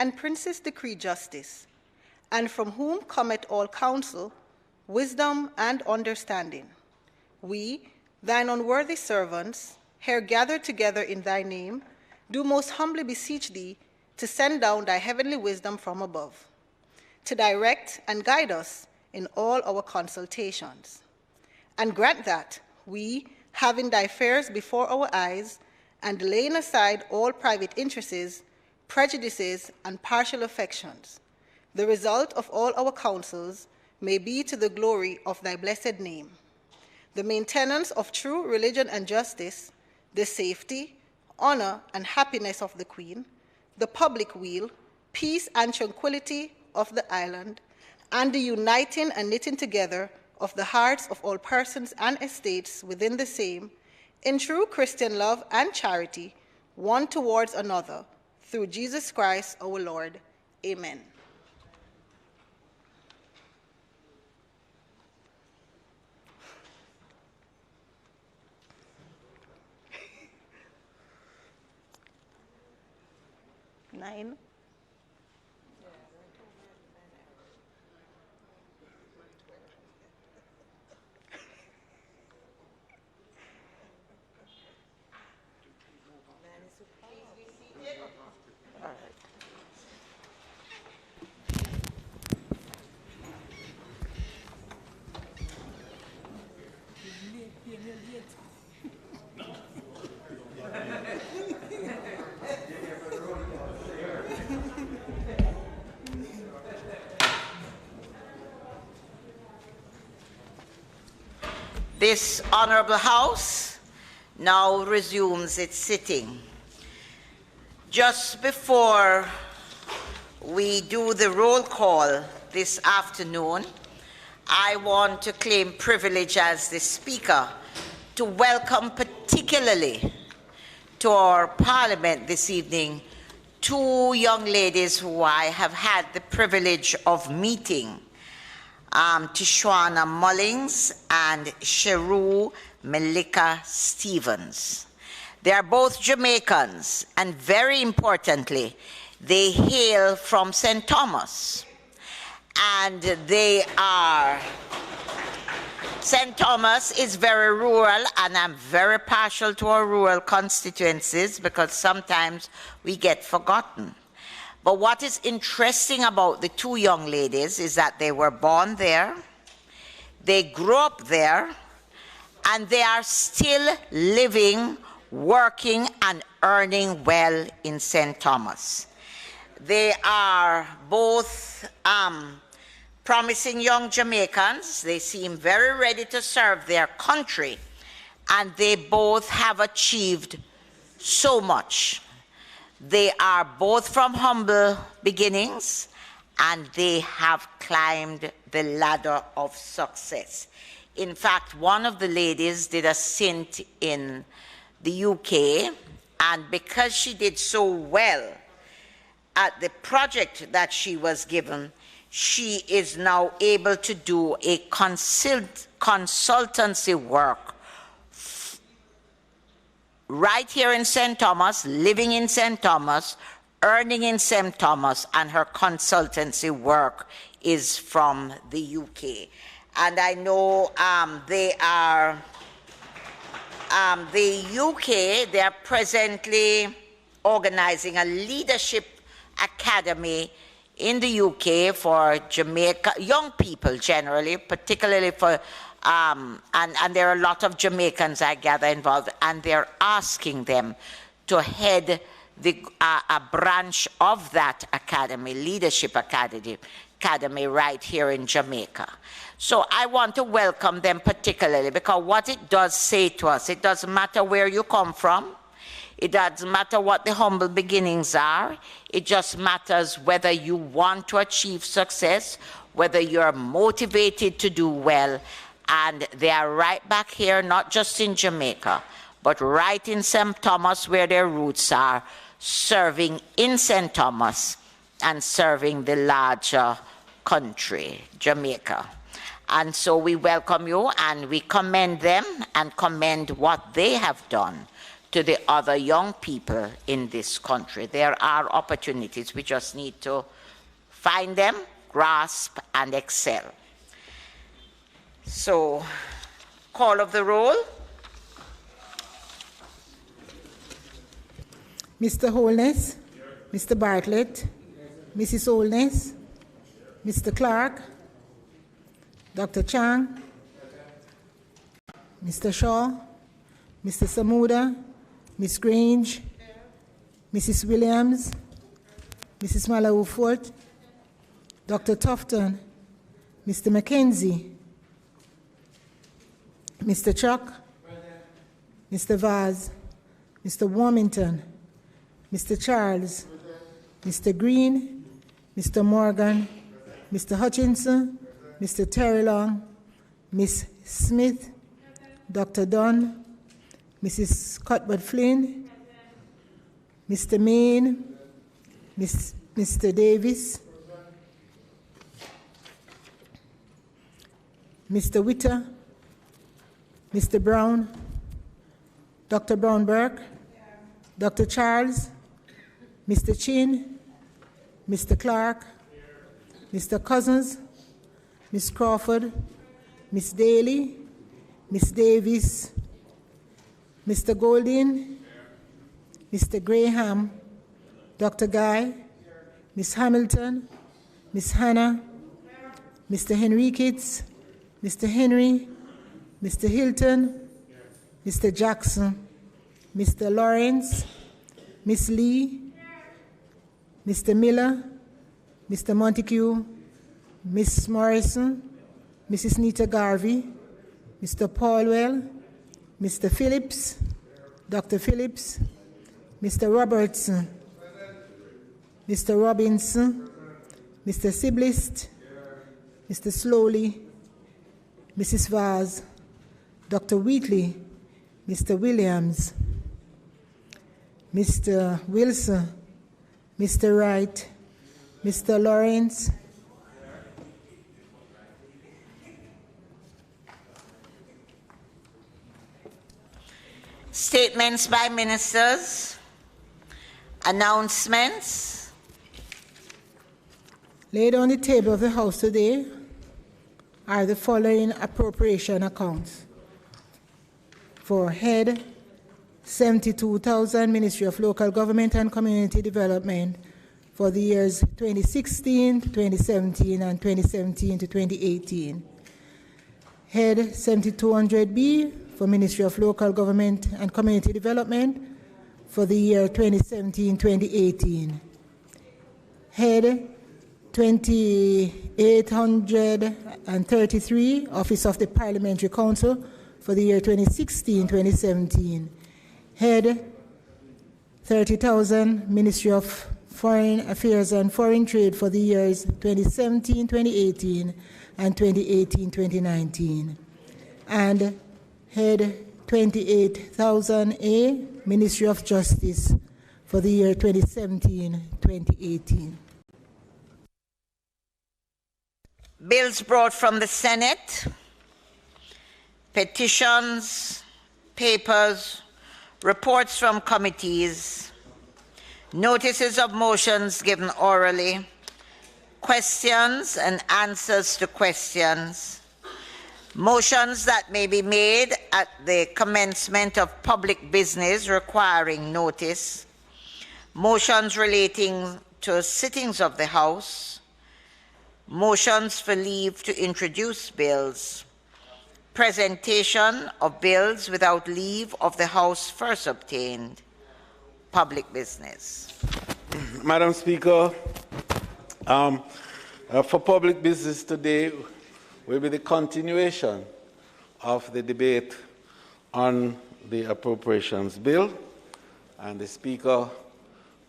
and princes decree justice, and from whom cometh all counsel, wisdom, and understanding. We, thine unworthy servants, here gathered together in thy name, do most humbly beseech thee to send down thy heavenly wisdom from above, to direct and guide us in all our consultations. And grant that we, having thy affairs before our eyes, and laying aside all private interests, prejudices, and partial affections, the result of all our counsels may be to the glory of thy blessed name, the maintenance of true religion and justice, the safety, honor, and happiness of the Queen, the public weal, peace and tranquility of the island, and the uniting and knitting together of the hearts of all persons and estates within the same, in true Christian love and charity, one towards another, through Jesus Christ our Lord. Amen. Nine. This honorable House now resumes its sitting. Just before we do the roll call this afternoon, I want to claim privilege as the Speaker to welcome particularly to our Parliament this evening two young ladies who I have had the privilege of meeting. Tishwana Mullings and Sheru Melika Stevens. They are both Jamaicans, and very importantly, they hail from St. Thomas. And St. Thomas is very rural, and I'm very partial to our rural constituencies because sometimes we get forgotten. But what is interesting about the two young ladies is that they were born there, they grew up there, and they are still living, working, and earning well in St. Thomas. They are both promising young Jamaicans. They seem very ready to serve their country, and they both have achieved so much. They are both from humble beginnings, and they have climbed the ladder of success. In fact, one of the ladies did a stint in the UK, and because she did so well at the project that she was given, she is now able to do a consultancy work right here in St. Thomas, living in St. Thomas, earning in St. Thomas, and her consultancy work is from the UK. And I know the UK, they are presently organizing a leadership academy in the UK for Jamaica, young people generally, particularly for and there are a lot of Jamaicans, I gather, involved, and they're asking them to head a branch of that academy, Leadership Academy, right here in Jamaica. So I want to welcome them particularly because what it does say to us, it doesn't matter where you come from, it doesn't matter what the humble beginnings are, it just matters whether you want to achieve success, whether you're motivated to do well. And they are right back here, not just in Jamaica, but right in St. Thomas where their roots are, serving in St. Thomas and serving the larger country, Jamaica. And so we welcome you and we commend them and commend what they have done to the other young people in this country. There are opportunities. We just need to find them, grasp, and excel. So, call of the roll. Mr. Holness, Mr. Bartlett, Mrs. Holness, Mr. Clark, Dr. Chang, Mr. Shaw, Mr. Samuda, Ms. Grange, Mrs. Williams, Mrs. Malawu-Fort, Dr. Tufton, Mr. Mackenzie, Mr. Chuck, Mr. Vaz, Mr. Warmington, Mr. Charles, Mr. Green, Mr. Morgan, Mr. Hutchinson, Mr. Terry Long, Ms. Smith, Dr. Dunn, Mrs. Cuthbert Flynn, Mr. Main, Mr. Davis, Mr. Witter, Mr. Brown, Dr. Brown-Burke, Dr. Charles, Mr. Chin, Mr. Clark, Mr. Cousins, Ms. Crawford, Ms. Daly, Ms. Davis, Mr. Goldin, Mr. Graham, Dr. Guy, Ms. Hamilton, Ms. Hannah, Mr. Henriquez, Mr. Henry, Mr. Hilton, Mr. Jackson, Mr. Lawrence, Ms. Lee, Mr. Miller, Mr. Montague, Ms. Morrison, Mrs. Nita Garvey, Mr. Paulwell, Mr. Phillips, Dr. Phillips, Mr. Robertson, Mr. Robinson, Mr. Siblist, Mr. Slowly, Mrs. Vaz, Dr. Wheatley, Mr. Williams, Mr. Wilson, Mr. Wright, Mr. Lawrence, Statements by ministers, announcements. Laid on the table of the House today are the following appropriation accounts. For head 72,000, Ministry of Local Government and Community Development for the years 2016 to 2017 and 2017 to 2018. Head 7200B for Ministry of Local Government and Community Development for the year 2017-2018. Head 2833, Office of the Parliamentary Council for the year 2016-2017. Head 30,000, Ministry of Foreign Affairs and Foreign Trade for the years 2017-2018 and 2018-2019. And Head 28,000A, Ministry of Justice for the year 2017-2018. Bills brought from the Senate, petitions, papers, reports from committees, notices of motions given orally, questions and answers to questions, motions that may be made at the commencement of public business requiring notice, motions relating to sittings of the House, motions for leave to introduce bills, presentation of bills without leave of the House first obtained, public business. Madam Speaker, for public business today will be the continuation of the debate on the appropriations bill, and the Speaker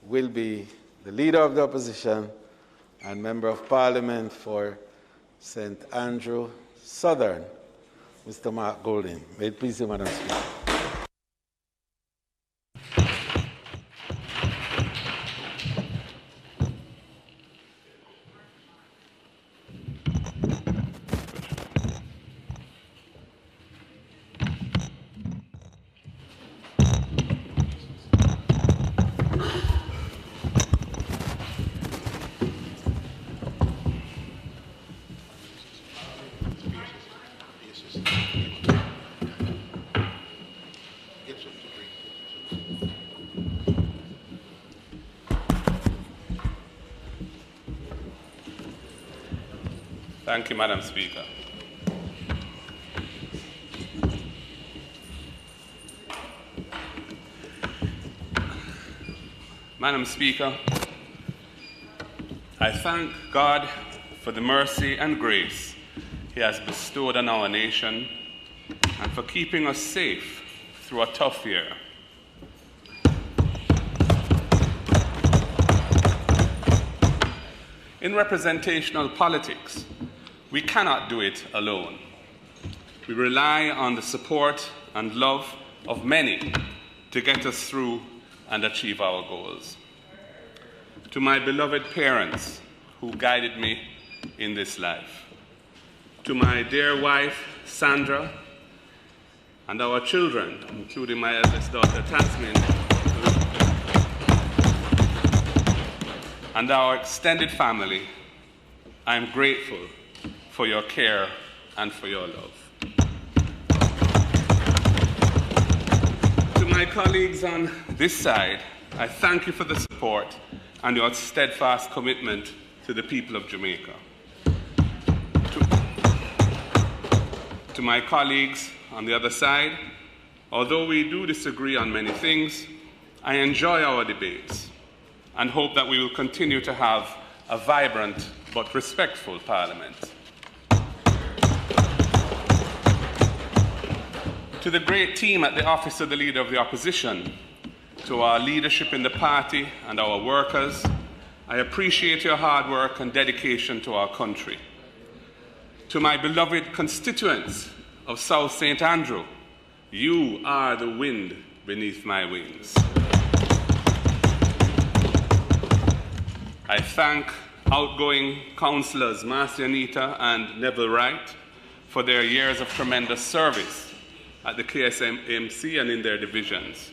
will be the Leader of the Opposition and Member of Parliament for St. Andrew Southern, Mr. Mark Golding. May it please you, Madam Speaker. Thank you, Madam Speaker. Madam Speaker, I thank God for the mercy and grace He has bestowed on our nation and for keeping us safe through a tough year. In representational politics, we cannot do it alone. We rely on the support and love of many to get us through and achieve our goals. To my beloved parents who guided me in this life, to my dear wife, Sandra, and our children, including my eldest daughter, Tasmin, and our extended family, I am grateful for your care and for your love. To my colleagues on this side, I thank you for the support and your steadfast commitment to the people of Jamaica. To my colleagues on the other side, although we do disagree on many things, I enjoy our debates and hope that we will continue to have a vibrant but respectful Parliament. To the great team at the Office of the Leader of the Opposition, to our leadership in the party and our workers, I appreciate your hard work and dedication to our country. To my beloved constituents of South St. Andrew, you are the wind beneath my wings. I thank outgoing councillors Marcia Anita and Neville Wright for their years of tremendous service at the KSMC and in their divisions.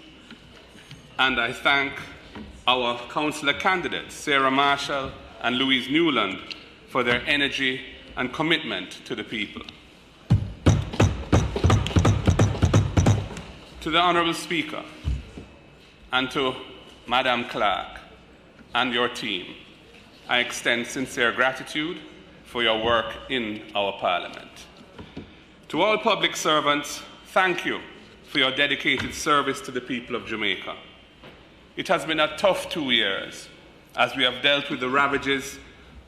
And I thank our councillor candidates, Sarah Marshall and Louise Newland, for their energy and commitment to the people. To the Honourable Speaker and to Madam Clerk and your team, I extend sincere gratitude for your work in our Parliament. To all public servants, thank you for your dedicated service to the people of Jamaica. It has been a tough 2 years as we have dealt with the ravages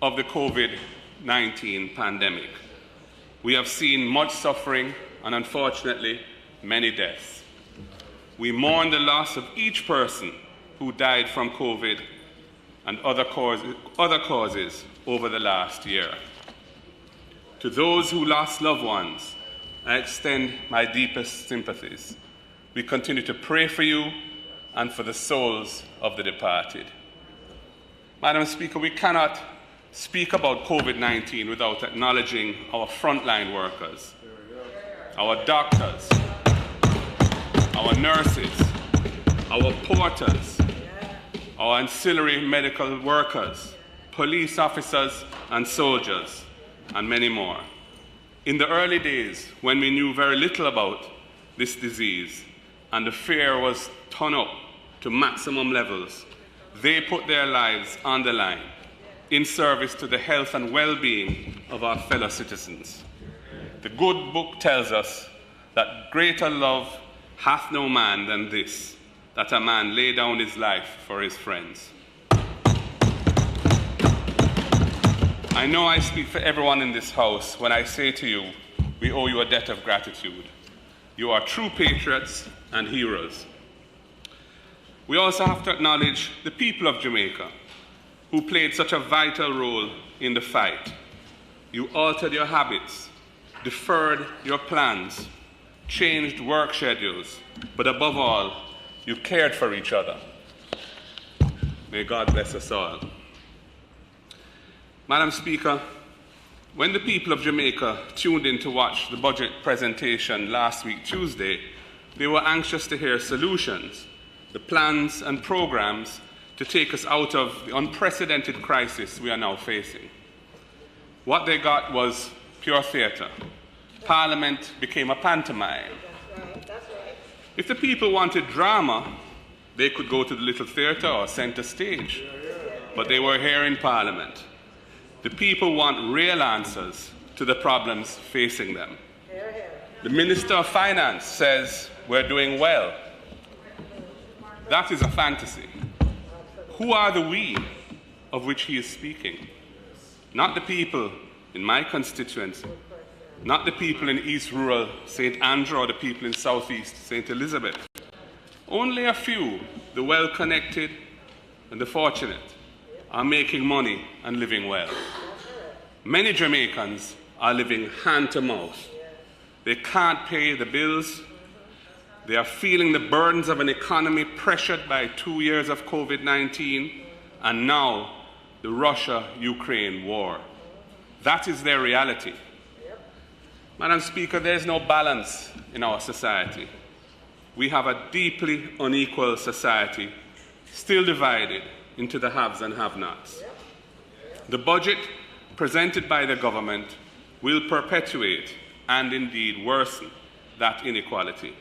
of the COVID-19 pandemic. We have seen much suffering and, unfortunately, many deaths. We mourn the loss of each person who died from COVID and other causes over the last year. To those who lost loved ones, I extend my deepest sympathies. We continue to pray for you and for the souls of the departed. Madam Speaker, we cannot speak about COVID-19 without acknowledging our frontline workers, our doctors, our nurses, our porters, our ancillary medical workers, police officers and soldiers, and many more. In the early days, when we knew very little about this disease and the fear was turned up to maximum levels, they put their lives on the line in service to the health and well-being of our fellow citizens. The good book tells us that greater love hath no man than this, that a man lay down his life for his friends. I know I speak for everyone in this House when I say to you, we owe you a debt of gratitude. You are true patriots and heroes. We also have to acknowledge the people of Jamaica, who played such a vital role in the fight. You altered your habits, deferred your plans, changed work schedules, but above all, you cared for each other. May God bless us all. Madam Speaker, when the people of Jamaica tuned in to watch the budget presentation last week, Tuesday, they were anxious to hear solutions, the plans and programs to take us out of the unprecedented crisis we are now facing. What they got was pure theatre. Parliament became a pantomime. That's right. If the people wanted drama, they could go to the little theatre or centre stage. But they were here in Parliament. The people want real answers to the problems facing them. The Minister of Finance says we're doing well. That is a fantasy. Who are the we of which he is speaking? Not the people in my constituency, not the people in East Rural St. Andrew or the people in Southeast St. Elizabeth. Only a few, the well-connected and the fortunate, are making money and living well. Many Jamaicans are living hand to mouth. They can't pay the bills. They are feeling the burdens of an economy pressured by 2 years of COVID-19 and now the Russia-Ukraine war. That is their reality. Madam Speaker, there is no balance in our society. We have a deeply unequal society, still divided into the haves and have-nots. The budget presented by the government will perpetuate and indeed worsen that inequality.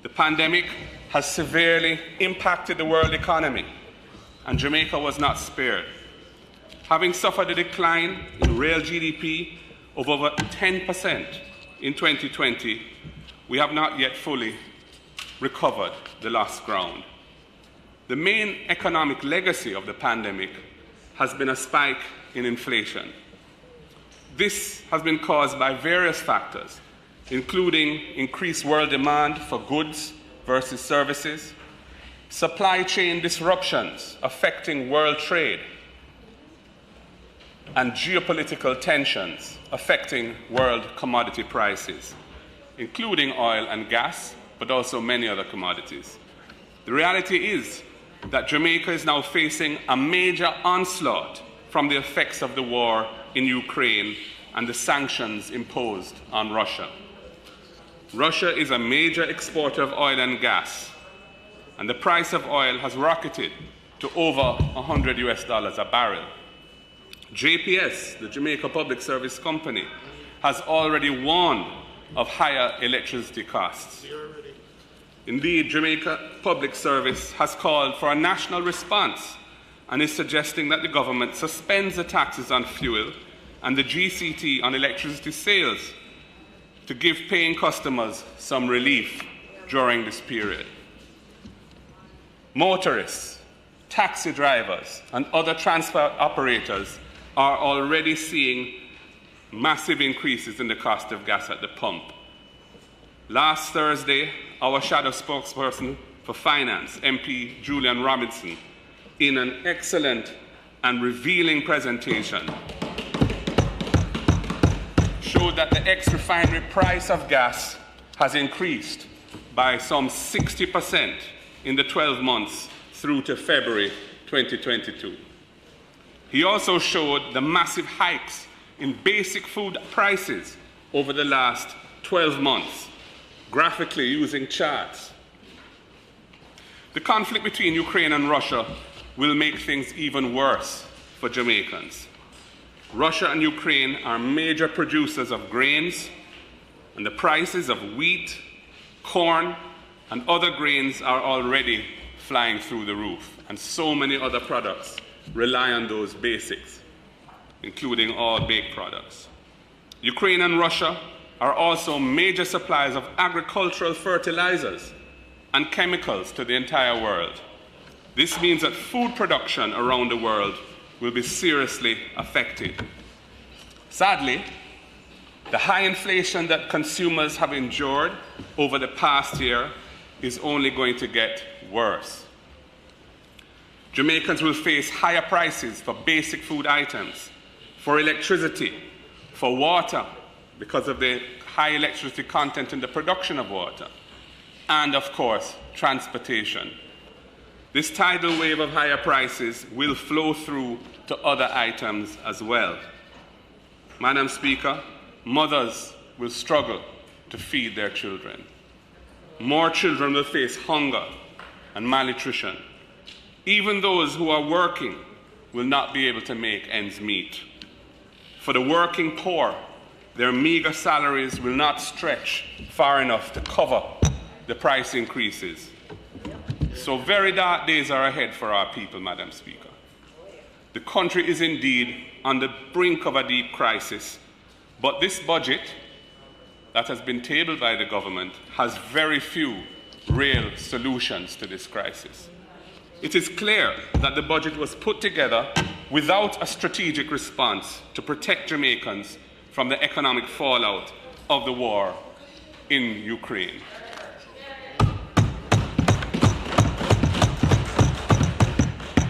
The pandemic has severely impacted the world economy, and Jamaica was not spared. Having suffered a decline in real GDP of over 10% in 2020, we have not yet fully recovered the lost ground. The main economic legacy of the pandemic has been a spike in inflation. This has been caused by various factors, including increased world demand for goods versus services, supply chain disruptions affecting world trade, and geopolitical tensions affecting world commodity prices, including oil and gas, but also many other commodities. The reality is that Jamaica is now facing a major onslaught from the effects of the war in Ukraine and the sanctions imposed on Russia. Russia is a major exporter of oil and gas, and the price of oil has rocketed to over $100 a barrel. JPS, the Jamaica Public Service Company, has already warned of higher electricity costs. Indeed, Jamaica Public Service has called for a national response and is suggesting that the government suspends the taxes on fuel and the GCT on electricity sales to give paying customers some relief during this period. Motorists, taxi drivers, and other transport operators are already seeing massive increases in the cost of gas at the pump. Last Thursday, our shadow spokesperson for Finance, MP Julian Robinson, in an excellent and revealing presentation, showed that the ex-refinery price of gas has increased by some 60% in the 12 months through to February 2022. He also showed the massive hikes in basic food prices over the last 12 months, graphically using charts. The conflict between Ukraine and Russia will make things even worse for Jamaicans. Russia and Ukraine are major producers of grains, and the prices of wheat, corn, and other grains are already flying through the roof, and so many other products rely on those basics, including all baked products. Ukraine and Russia are also major suppliers of agricultural fertilizers and chemicals to the entire world. This means that food production around the world will be seriously affected. Sadly, the high inflation that consumers have endured over the past year is only going to get worse. Jamaicans will face higher prices for basic food items, for electricity, for water, because of the high electricity content in the production of water, and of course, transportation. This tidal wave of higher prices will flow through to other items as well. Madam Speaker, mothers will struggle to feed their children. More children will face hunger and malnutrition. Even those who are working will not be able to make ends meet. For the working poor, their meager salaries will not stretch far enough to cover the price increases. So very dark days are ahead for our people, Madam Speaker. The country is indeed on the brink of a deep crisis, But this budget that has been tabled by the government has very few real solutions to this crisis. It is clear that the budget was put together without a strategic response to protect Jamaicans from the economic fallout of the war in Ukraine.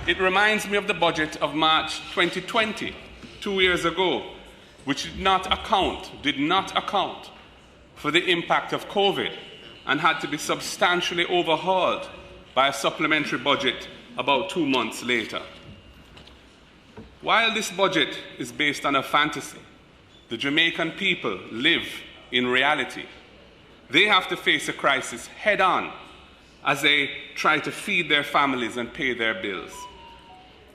It reminds me of the budget of March 2020, 2 years ago, which did not account for the impact of COVID and had to be substantially overhauled by a supplementary budget about 2 months later. While this budget is based on a fantasy, the Jamaican people live in reality. They have to face a crisis head-on as they try to feed their families and pay their bills.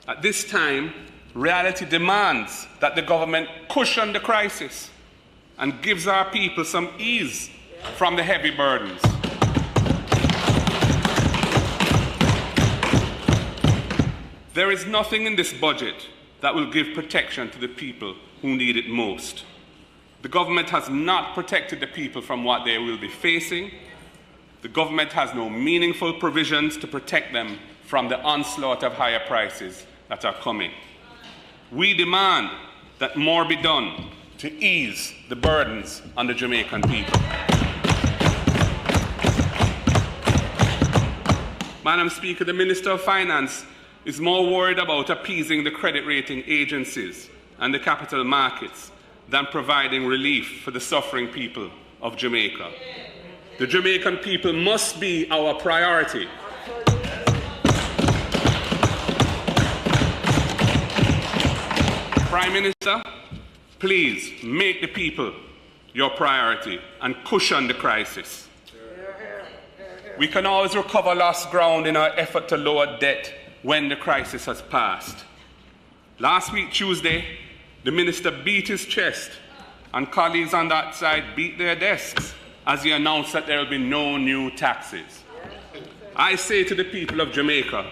At this time, reality demands that the government cushion the crisis and gives our people some ease from the heavy burdens. There is nothing in this budget that will give protection to the people who need it most. The government has not protected the people from what they will be facing. The government has no meaningful provisions to protect them from the onslaught of higher prices that are coming. We demand that more be done to ease the burdens on the Jamaican people. Madam Speaker, the Minister of Finance is more worried about appeasing the credit rating agencies and the capital markets than providing relief for the suffering people of Jamaica. The Jamaican people must be our priority. Prime Minister, please make the people your priority and cushion the crisis. We can always recover lost ground in our effort to lower debt when the crisis has passed. Last week, Tuesday, the Minister beat his chest and colleagues on that side beat their desks as he announced that there will be no new taxes. I say to the people of Jamaica,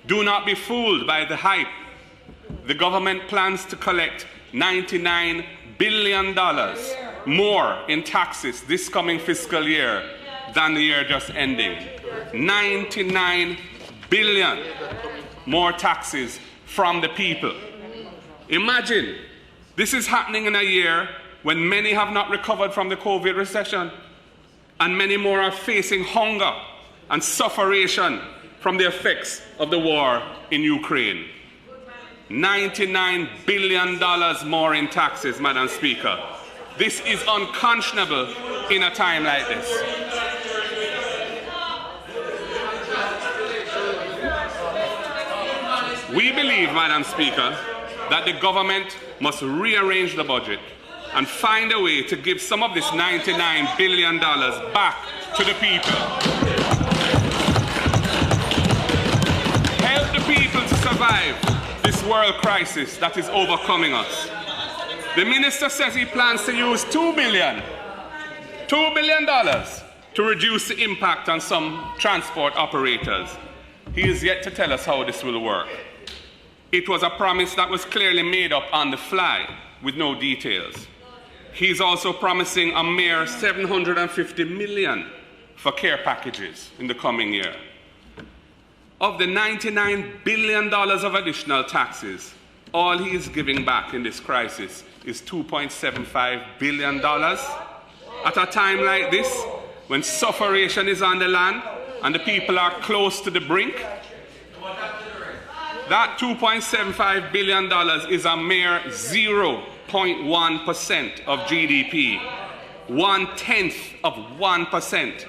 do not be fooled by the hype. The government plans to collect $99 billion more in taxes this coming fiscal year than the year just ending. 99 billion more taxes from the people. Imagine, this is happening in a year when many have not recovered from the COVID recession and many more are facing hunger and sufferation from the effects of the war in Ukraine. $99 billion more in taxes, Madam Speaker. This is unconscionable in a time like this. We believe, Madam Speaker, that the government must rearrange the budget and find a way to give some of this $99 billion back to the people. Help the people to survive this world crisis that is overcoming us. The minister says he plans to use $2 billion to reduce the impact on some transport operators. He is yet to tell us how this will work. It was a promise that was clearly made up on the fly with no details. He's also promising a mere $750 million for care packages in the coming year. Of the $99 billion of additional taxes, all he is giving back in this crisis is $2.75 billion. At a time like this, when sufferation is on the land and the people are close to the brink, that $2.75 billion is a mere 0.1% of GDP, 0.1%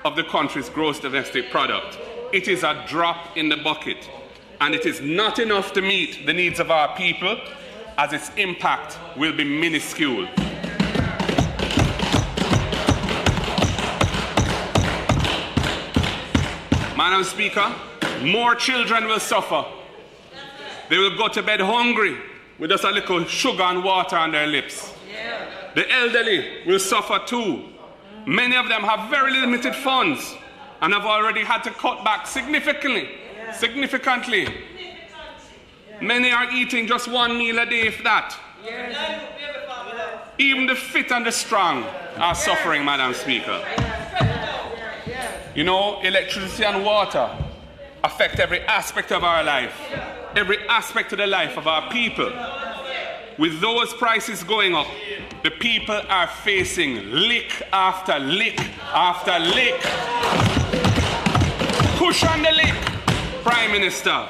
of the country's gross domestic product. It is a drop in the bucket, and it is not enough to meet the needs of our people, as its impact will be minuscule. Madam Speaker, more children will suffer. They will go to bed hungry with just a little sugar and water on their lips. The elderly will suffer too. Many of them have very limited funds and have already had to cut back significantly. Many are eating just one meal a day, if that. Even the fit and the strong are suffering, Madam Speaker. You know, electricity and water affect every aspect of our life, every aspect of the life of our people. With those prices going up, the people are facing lick after lick after lick. Cushion the lick, Prime Minister.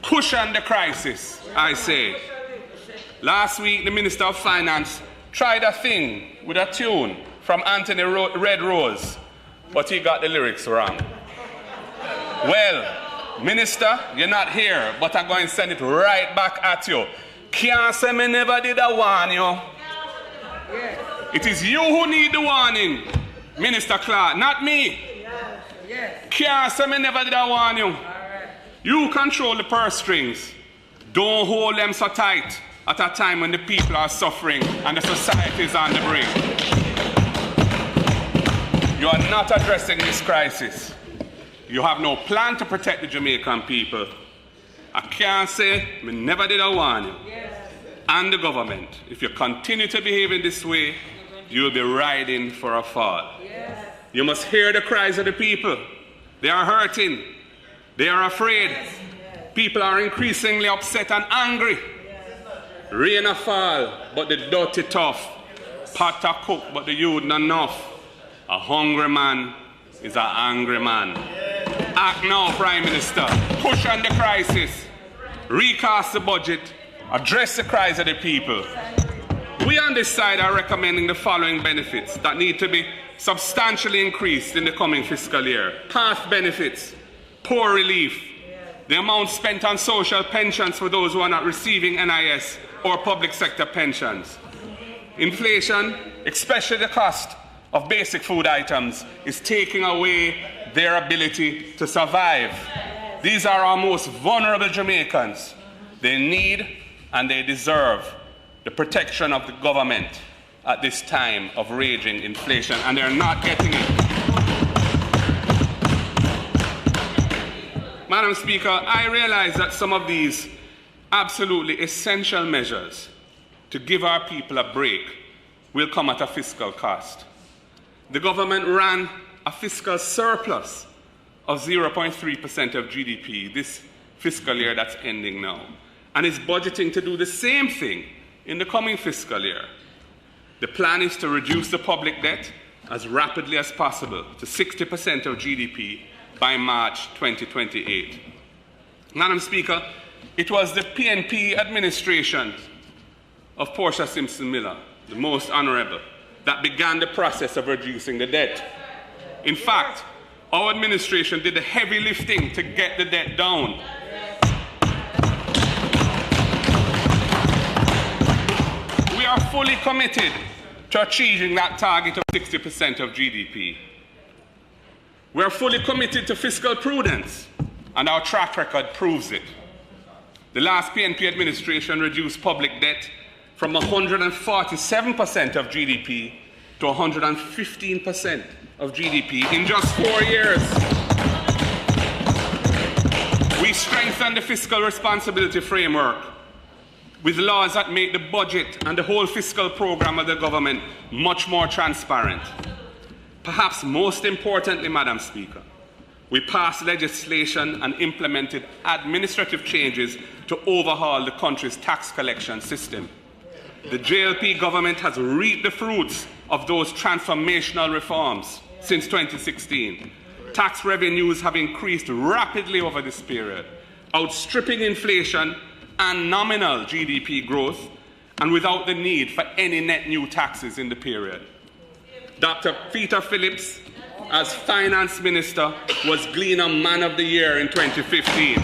Cushion the crisis, I say. Last week, the Minister of Finance tried a thing with a tune from Anthony Red Rose, but he got the lyrics wrong. Well, Minister, you're not here, but I'm going to send it right back at you. Can't say me never did a warn you. It is you who need the warning, Minister Clark, not me. Can't say me never did a warn you. You control the purse strings. Don't hold them so tight at a time when the people are suffering and the society is on the brink. You are not addressing this crisis. You have no plan to protect the Jamaican people. I can't say me never did a warn you. And the government, if you continue to behave in this way, you'll be riding for a fall. You must hear the cries of the people. They are hurting. They are afraid. People are increasingly upset and angry. Rain a fall, but the dirty tough. Pot a cook, but the youth not enough. A hungry man is an angry man. Act now, Prime Minister. Push on the crisis. Recast the budget. Address the cries of the people. We on this side are recommending the following benefits that need to be substantially increased in the coming fiscal year. Path benefits, poor relief, the amount spent on social pensions for those who are not receiving NIS or public sector pensions. Inflation, especially the cost of basic food items, is taking away their ability to survive. These are our most vulnerable Jamaicans. They need and they deserve the protection of the government at this time of raging inflation, and they're not getting it. Madam Speaker, I realize that some of these absolutely essential measures to give our people a break will come at a fiscal cost. The government ran a fiscal surplus of 0.3% of GDP this fiscal year that's ending now, and is budgeting to do the same thing in the coming fiscal year. The plan is to reduce the public debt as rapidly as possible to 60% of GDP by March 2028. Madam Speaker, it was the PNP administration of Portia Simpson Miller, the most honourable, that began the process of reducing the debt. In fact, our administration did the heavy lifting to get the debt down. We are fully committed to achieving that target of 60% of GDP. We are fully committed to fiscal prudence, and our track record proves it. The last PNP administration reduced public debt from 147% of GDP to 115% of GDP in just 4 years. We strengthened the fiscal responsibility framework with laws that make the budget and the whole fiscal program of the government much more transparent. Perhaps most importantly, Madam Speaker, we passed legislation and implemented administrative changes to overhaul the country's tax collection system. The JLP government has reaped the fruits of those transformational reforms since 2016. Tax revenues have increased rapidly over this period, outstripping inflation and nominal GDP growth, and without the need for any net new taxes in the period. Dr. Peter Phillips, as Finance Minister, was Gleaner Man of the Year in 2015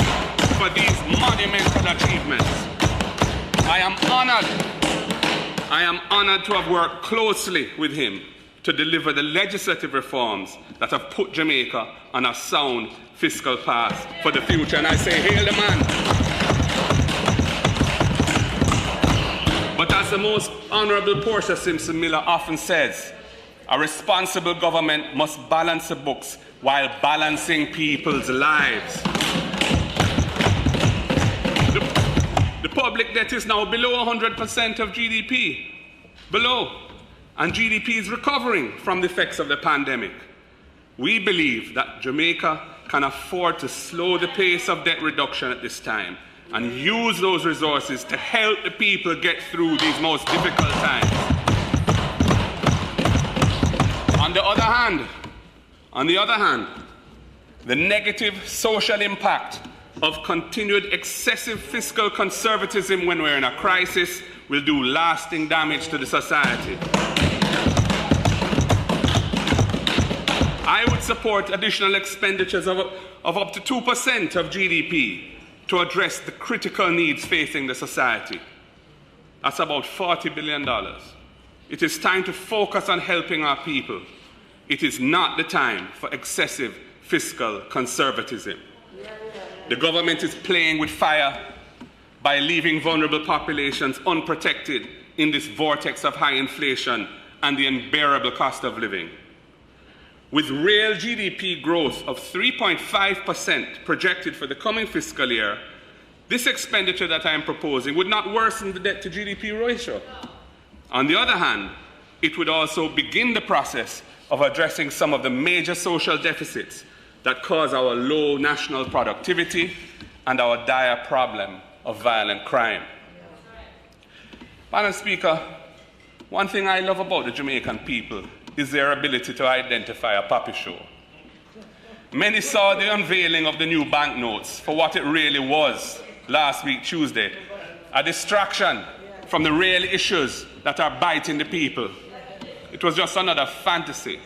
for these monumental achievements. I am honored to have worked closely with him to deliver the legislative reforms that have put Jamaica on a sound fiscal path for the future. And I say, hail the man. But as the most honourable Portia Simpson Miller often says, a responsible government must balance the books while balancing people's lives. The public debt is now below 100% of GDP. below, and GDP is recovering from the effects of the pandemic. We believe that Jamaica can afford to slow the pace of debt reduction at this time and use those resources to help the people get through these most difficult times. On the other hand, the negative social impact of continued excessive fiscal conservatism when we're in a crisis will do lasting damage to the society. I would support additional expenditures of up to 2% of GDP to address the critical needs facing the society. That's about $40 billion. It is time to focus on helping our people. It is not the time for excessive fiscal conservatism. The government is playing with fire by leaving vulnerable populations unprotected in this vortex of high inflation and the unbearable cost of living. With real GDP growth of 3.5% projected for the coming fiscal year, this expenditure that I am proposing would not worsen the debt to GDP ratio. On the other hand, it would also begin the process of addressing some of the major social deficits that cause our low national productivity and our dire problem of violent crime. Madam Speaker, one thing I love about the Jamaican people is their ability to identify a puppy show. Many saw the unveiling of the new banknotes for what it really was last week, Tuesday, a distraction from the real issues that are biting the people. It was just another fantasy.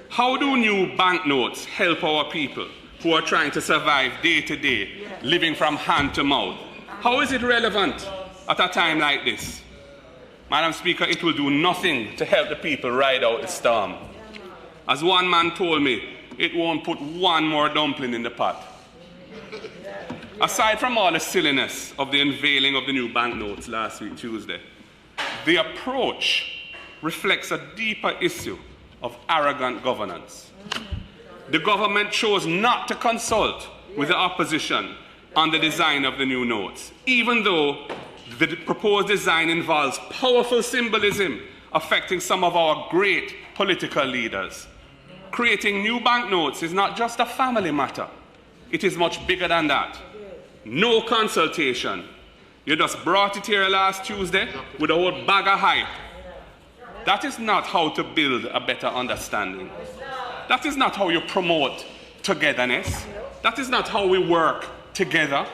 How do new banknotes help our people who are trying to survive day to day, living from hand to mouth? How is it relevant at a time like this? Madam Speaker, it will do nothing to help the people ride out the storm. As one man told me, it won't put one more dumpling in the pot. Aside from all the silliness of the unveiling of the new banknotes last week, Tuesday, the approach reflects a deeper issue of arrogant governance. The government chose not to consult with the opposition on the design of the new notes, even though the proposed design involves powerful symbolism affecting some of our great political leaders. Creating new banknotes is not just a family matter. It is much bigger than that. No consultation. You just brought it here last Tuesday with a whole bag of hype. That is not how to build a better understanding. That is not how you promote togetherness. That is not how we work together.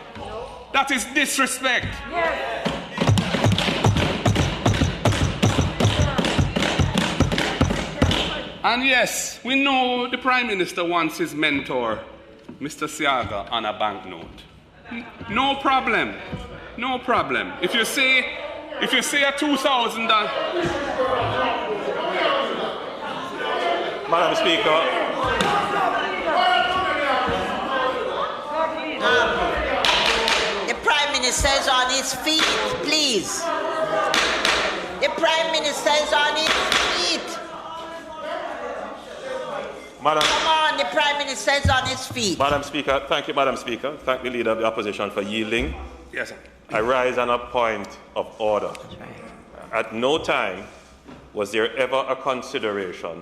That is disrespect. And yes, we know the Prime Minister wants his mentor, Mr. Siaga, on a banknote. No problem. No problem. If you say a $2,000... Madam Speaker. The Prime Minister is on his feet, please. The Prime Minister is on his feet. Madam, come on, the Prime Minister is on his feet. Madam Speaker, thank you, Madam Speaker. Thank the Leader of the Opposition for yielding. Yes, sir. I rise on a point of order. At no time was there ever a consideration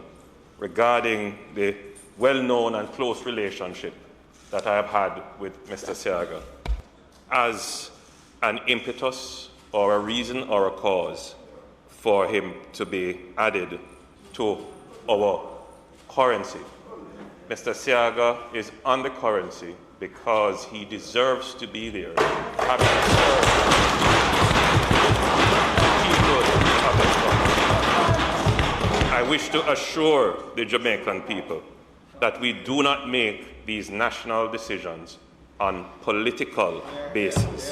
regarding the well-known and close relationship that I have had with Mr. Siaga as an impetus or a reason or a cause for him to be added to our currency. Mr. Siaga is on the currency because he deserves to be there, having served people of this country. I wish to assure the Jamaican people that we do not make these national decisions on political basis.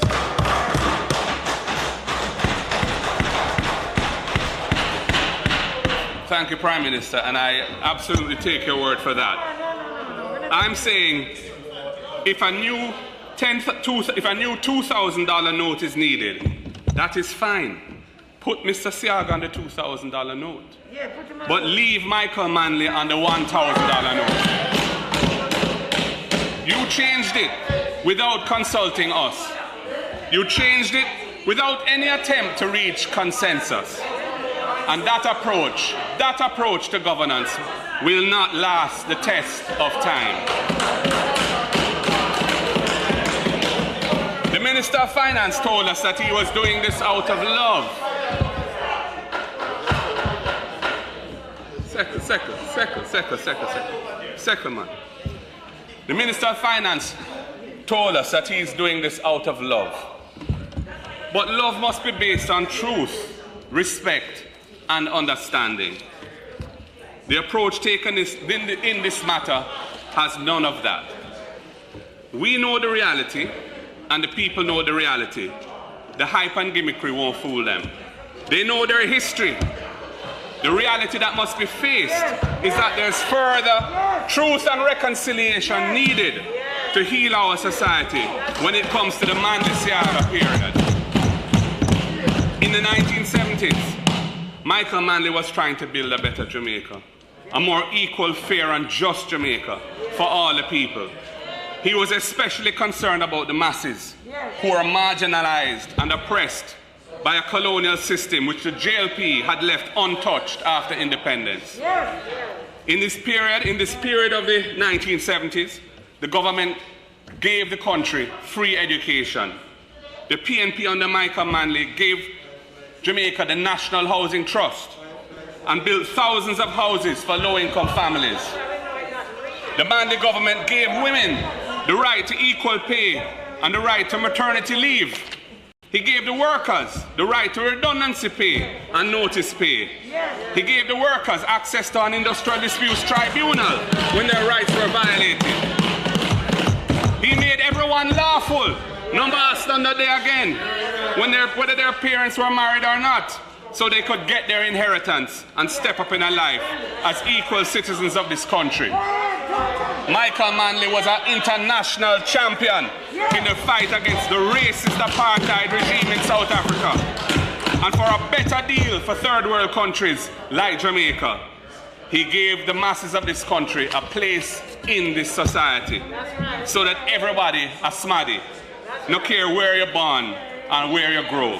Thank you, Prime Minister, and I absolutely take your word for that. I'm saying if a new $2,000 note is needed, that is fine. Put Mr. Siaga on the $2,000 note. But leave Michael Manley on the $1,000 note. You changed it without consulting us. You changed it without any attempt to reach consensus. And that approach to governance will not last the test of time. The Minister of Finance told us that he was doing this out of love. Second, man. The Minister of Finance told us that he's doing this out of love. But love must be based on truth, respect, and understanding. The approach taken in this matter has none of that. We know the reality, and the people know the reality. The hype and gimmickry won't fool them. They know their history. The reality that must be faced is that there's further truth and reconciliation needed to heal our society when it comes to the Manley Sierra period. In the 1970s, Michael Manley was trying to build a better Jamaica, a more equal, fair, and just Jamaica for all the people. He was especially concerned about the masses who are marginalized and oppressed by a colonial system which the JLP had left untouched after independence. In this period of the 1970s, the government gave the country free education. The PNP under Michael Manley gave Jamaica the National Housing Trust and built thousands of houses for low-income families. The Manley government gave women the right to equal pay and the right to maternity leave. He gave the workers the right to redundancy pay and notice pay. He gave the workers access to an industrial disputes tribunal when their rights were violated. He made everyone lawful. Number asked under there again, whether their parents were married or not, so they could get their inheritance and step up in a life as equal citizens of this country. Michael Manley was an international champion in the fight against the racist apartheid regime in South Africa and for a better deal for third world countries like Jamaica. He gave the masses of this country a place in this society so that everybody a smaddy, no care where you're born and where you grow.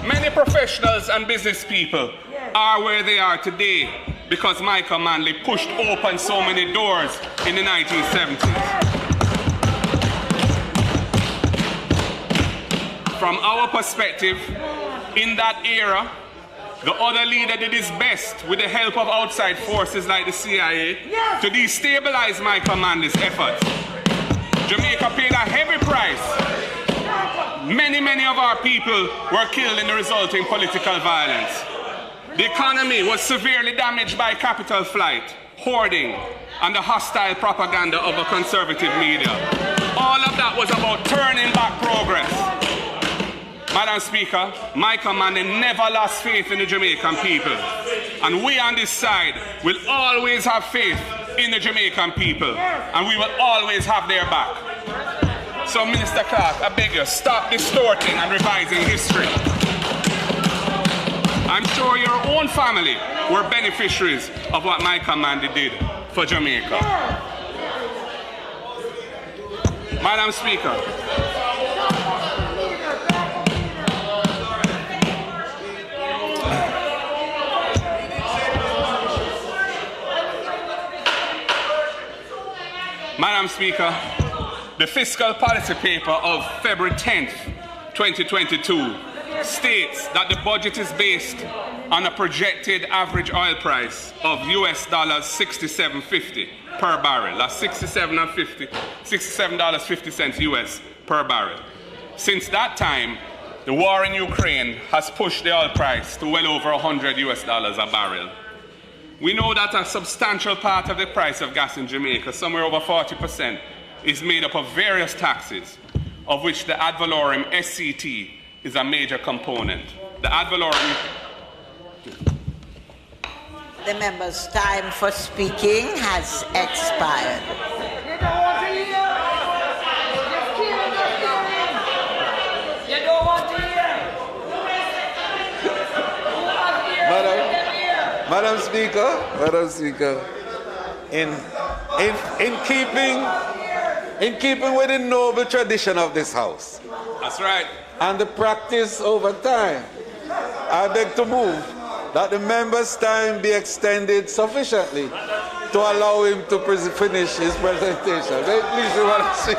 Many professionals and business people are where they are today because Michael Manley pushed open so many doors in the 1970s. From our perspective, in that era, the other leader did his best with the help of outside forces like the CIA to destabilize Michael Manley's efforts. Jamaica paid a heavy price. Many of our people were killed in the resulting political violence. The economy was severely damaged by capital flight, hoarding, and the hostile propaganda of a conservative media. All of that was about turning back progress. Madam Speaker, Michael Manley never lost faith in the Jamaican people. And we on this side will always have faith in the Jamaican people. And we will always have their back. So, Minister Clark, I beg you, stop distorting and revising history. I'm sure your own family were beneficiaries of what Michael Manley did for Jamaica. Madam Speaker, Madam Speaker, the fiscal policy paper of February 10th, 2022 states that the budget is based on a projected average oil price of US $67.50 per barrel. That's $67.50 US per barrel. Since that time, the war in Ukraine has pushed the oil price to well over $100 US a barrel. We know that a substantial part of the price of gas in Jamaica, somewhere over 40%, is made up of various taxes, of which the ad valorem SCT is a major component. The ad valorem... The member's time for speaking has expired. You don't want to hear. Madam Speaker, in keeping with the noble tradition of this House, That's right. and the practice over time, I beg to move that the member's time be extended sufficiently to allow him to finish his presentation. Please, you want to see.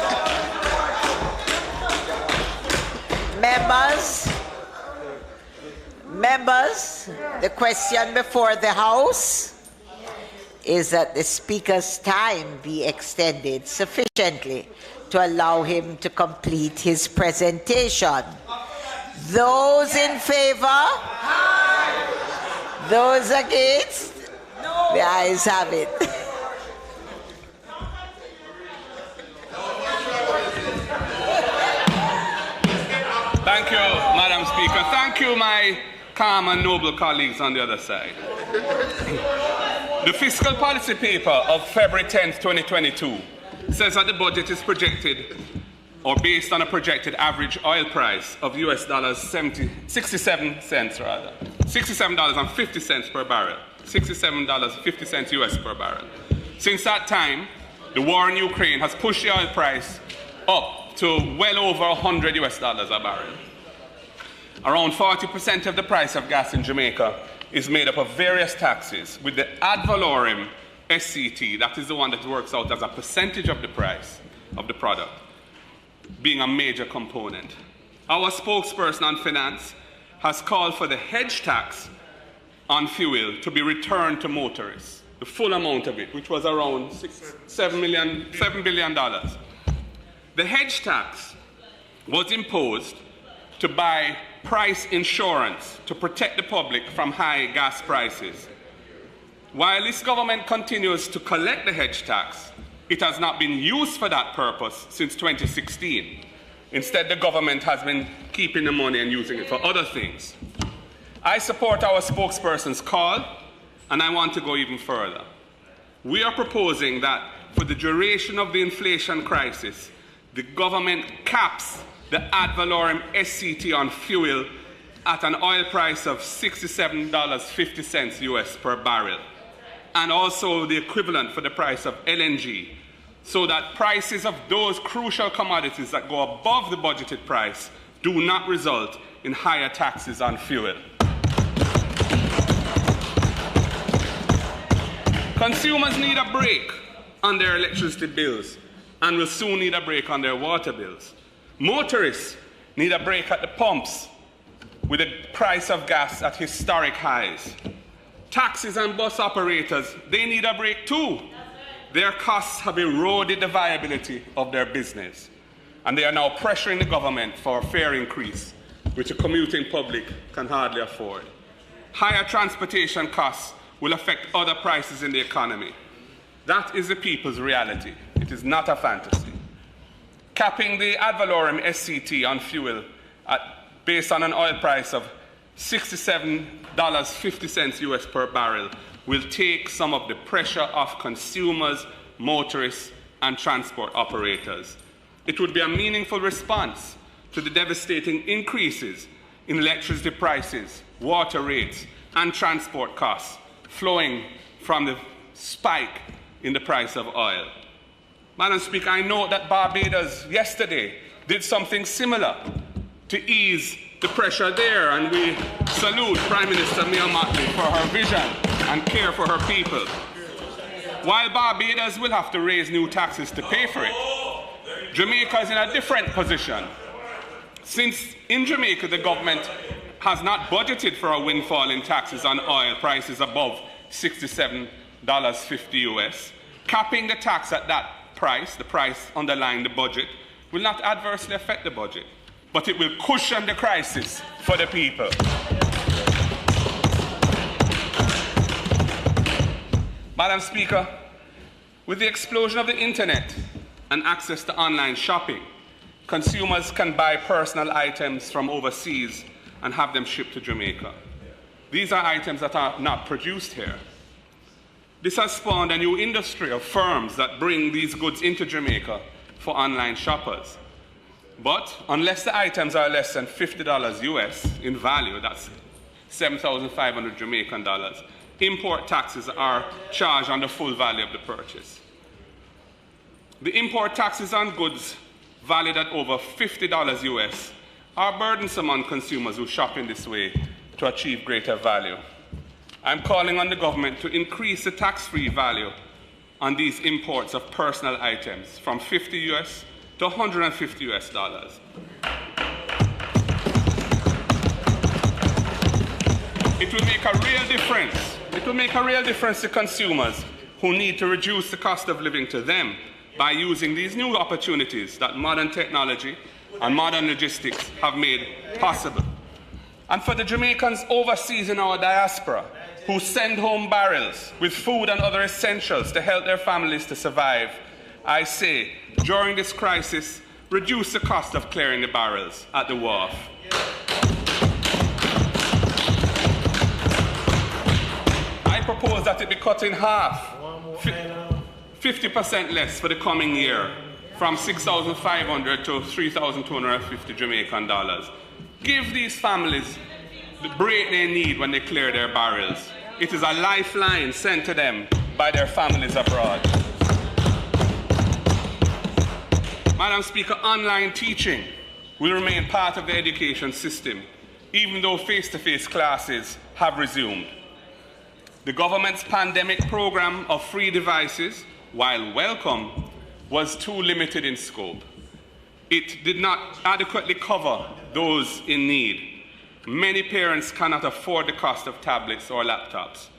Members, the question before the House is that the Speaker's time be extended sufficiently to allow him to complete his presentation. Those in favor? Aye. Those against? No. The ayes have it. Thank you, Madam Speaker. Thank you, my calm and noble colleagues on the other side. The fiscal policy paper of February 10th, 2022 says that the budget is projected, or based on a projected average oil price of $67.50 per barrel. $67.50 US per barrel. Since that time, the war in Ukraine has pushed the oil price up to well over $100 US a barrel. Around 40% of the price of gas in Jamaica is made up of various taxes, with the ad valorem SCT, that is the one that works out as a percentage of the price of the product, being a major component. Our spokesperson on finance has called for the hedge tax on fuel to be returned to motorists, the full amount of it, which was around $7 billion. The hedge tax was imposed to buy price insurance to protect the public from high gas prices. While this government continues to collect the hedge tax, it has not been used for that purpose since 2016. Instead, the government has been keeping the money and using it for other things. I support our spokesperson's call, and I want to go even further. We are proposing that for the duration of the inflation crisis, the government caps the ad valorem SCT on fuel at an oil price of $67.50 US per barrel, and also the equivalent for the price of LNG, so that prices of those crucial commodities that go above the budgeted price do not result in higher taxes on fuel. Consumers need a break on their electricity bills and will soon need a break on their water bills. Motorists need a break at the pumps with the price of gas at historic highs. Taxis and bus operators, they need a break too. Their costs have eroded the viability of their business, and they are now pressuring the government for a fare increase, which a commuting public can hardly afford. Higher transportation costs will affect other prices in the economy. That is the people's reality. It is not a fantasy. Capping the ad valorem SCT on fuel based on an oil price of $67.50 US per barrel will take some of the pressure off consumers, motorists, and transport operators. It would be a meaningful response to the devastating increases in electricity prices, water rates, and transport costs flowing from the spike in the price of oil. Madam Speaker, I know that Barbados yesterday did something similar to ease the pressure there, and we salute Prime Minister Mia Mottley for her vision and care for her people. While Barbados will have to raise new taxes to pay for it, Jamaica is in a different position. Since in Jamaica the government has not budgeted for a windfall in taxes on oil prices above $67.50 US, capping the tax at that price, the price underlying the budget, will not adversely affect the budget, but it will cushion the crisis for the people. Madam Speaker, with the explosion of the internet and access to online shopping, consumers can buy personal items from overseas and have them shipped to Jamaica. These are items that are not produced here. This has spawned a new industry of firms that bring these goods into Jamaica for online shoppers. But unless the items are less than $50 US in value, that's 7,500 Jamaican dollars, import taxes are charged on the full value of the purchase. The import taxes on goods valued at over $50 US, are burdensome on consumers who shop in this way to achieve greater value. I'm calling on the government to increase the tax-free value on these imports of personal items from $50 US to $150 US. It will make a real difference. It will make a real difference to consumers who need to reduce the cost of living to them by using these new opportunities that modern technology and modern logistics have made possible. And for the Jamaicans overseas in our diaspora who send home barrels with food and other essentials to help their families to survive, I say, during this crisis, reduce the cost of clearing the barrels at the wharf. I propose that it be cut in half, 50% less for the coming year, from $6,500 to $3,250 Jamaican dollars. Give these families the break they need when they clear their barrels. It is a lifeline sent to them by their families abroad. Madam Speaker, online teaching will remain part of the education system, even though face-to-face classes have resumed. The government's pandemic program of free devices, while welcome, was too limited in scope. It did not adequately cover those in need. Many parents cannot afford the cost of tablets or laptops.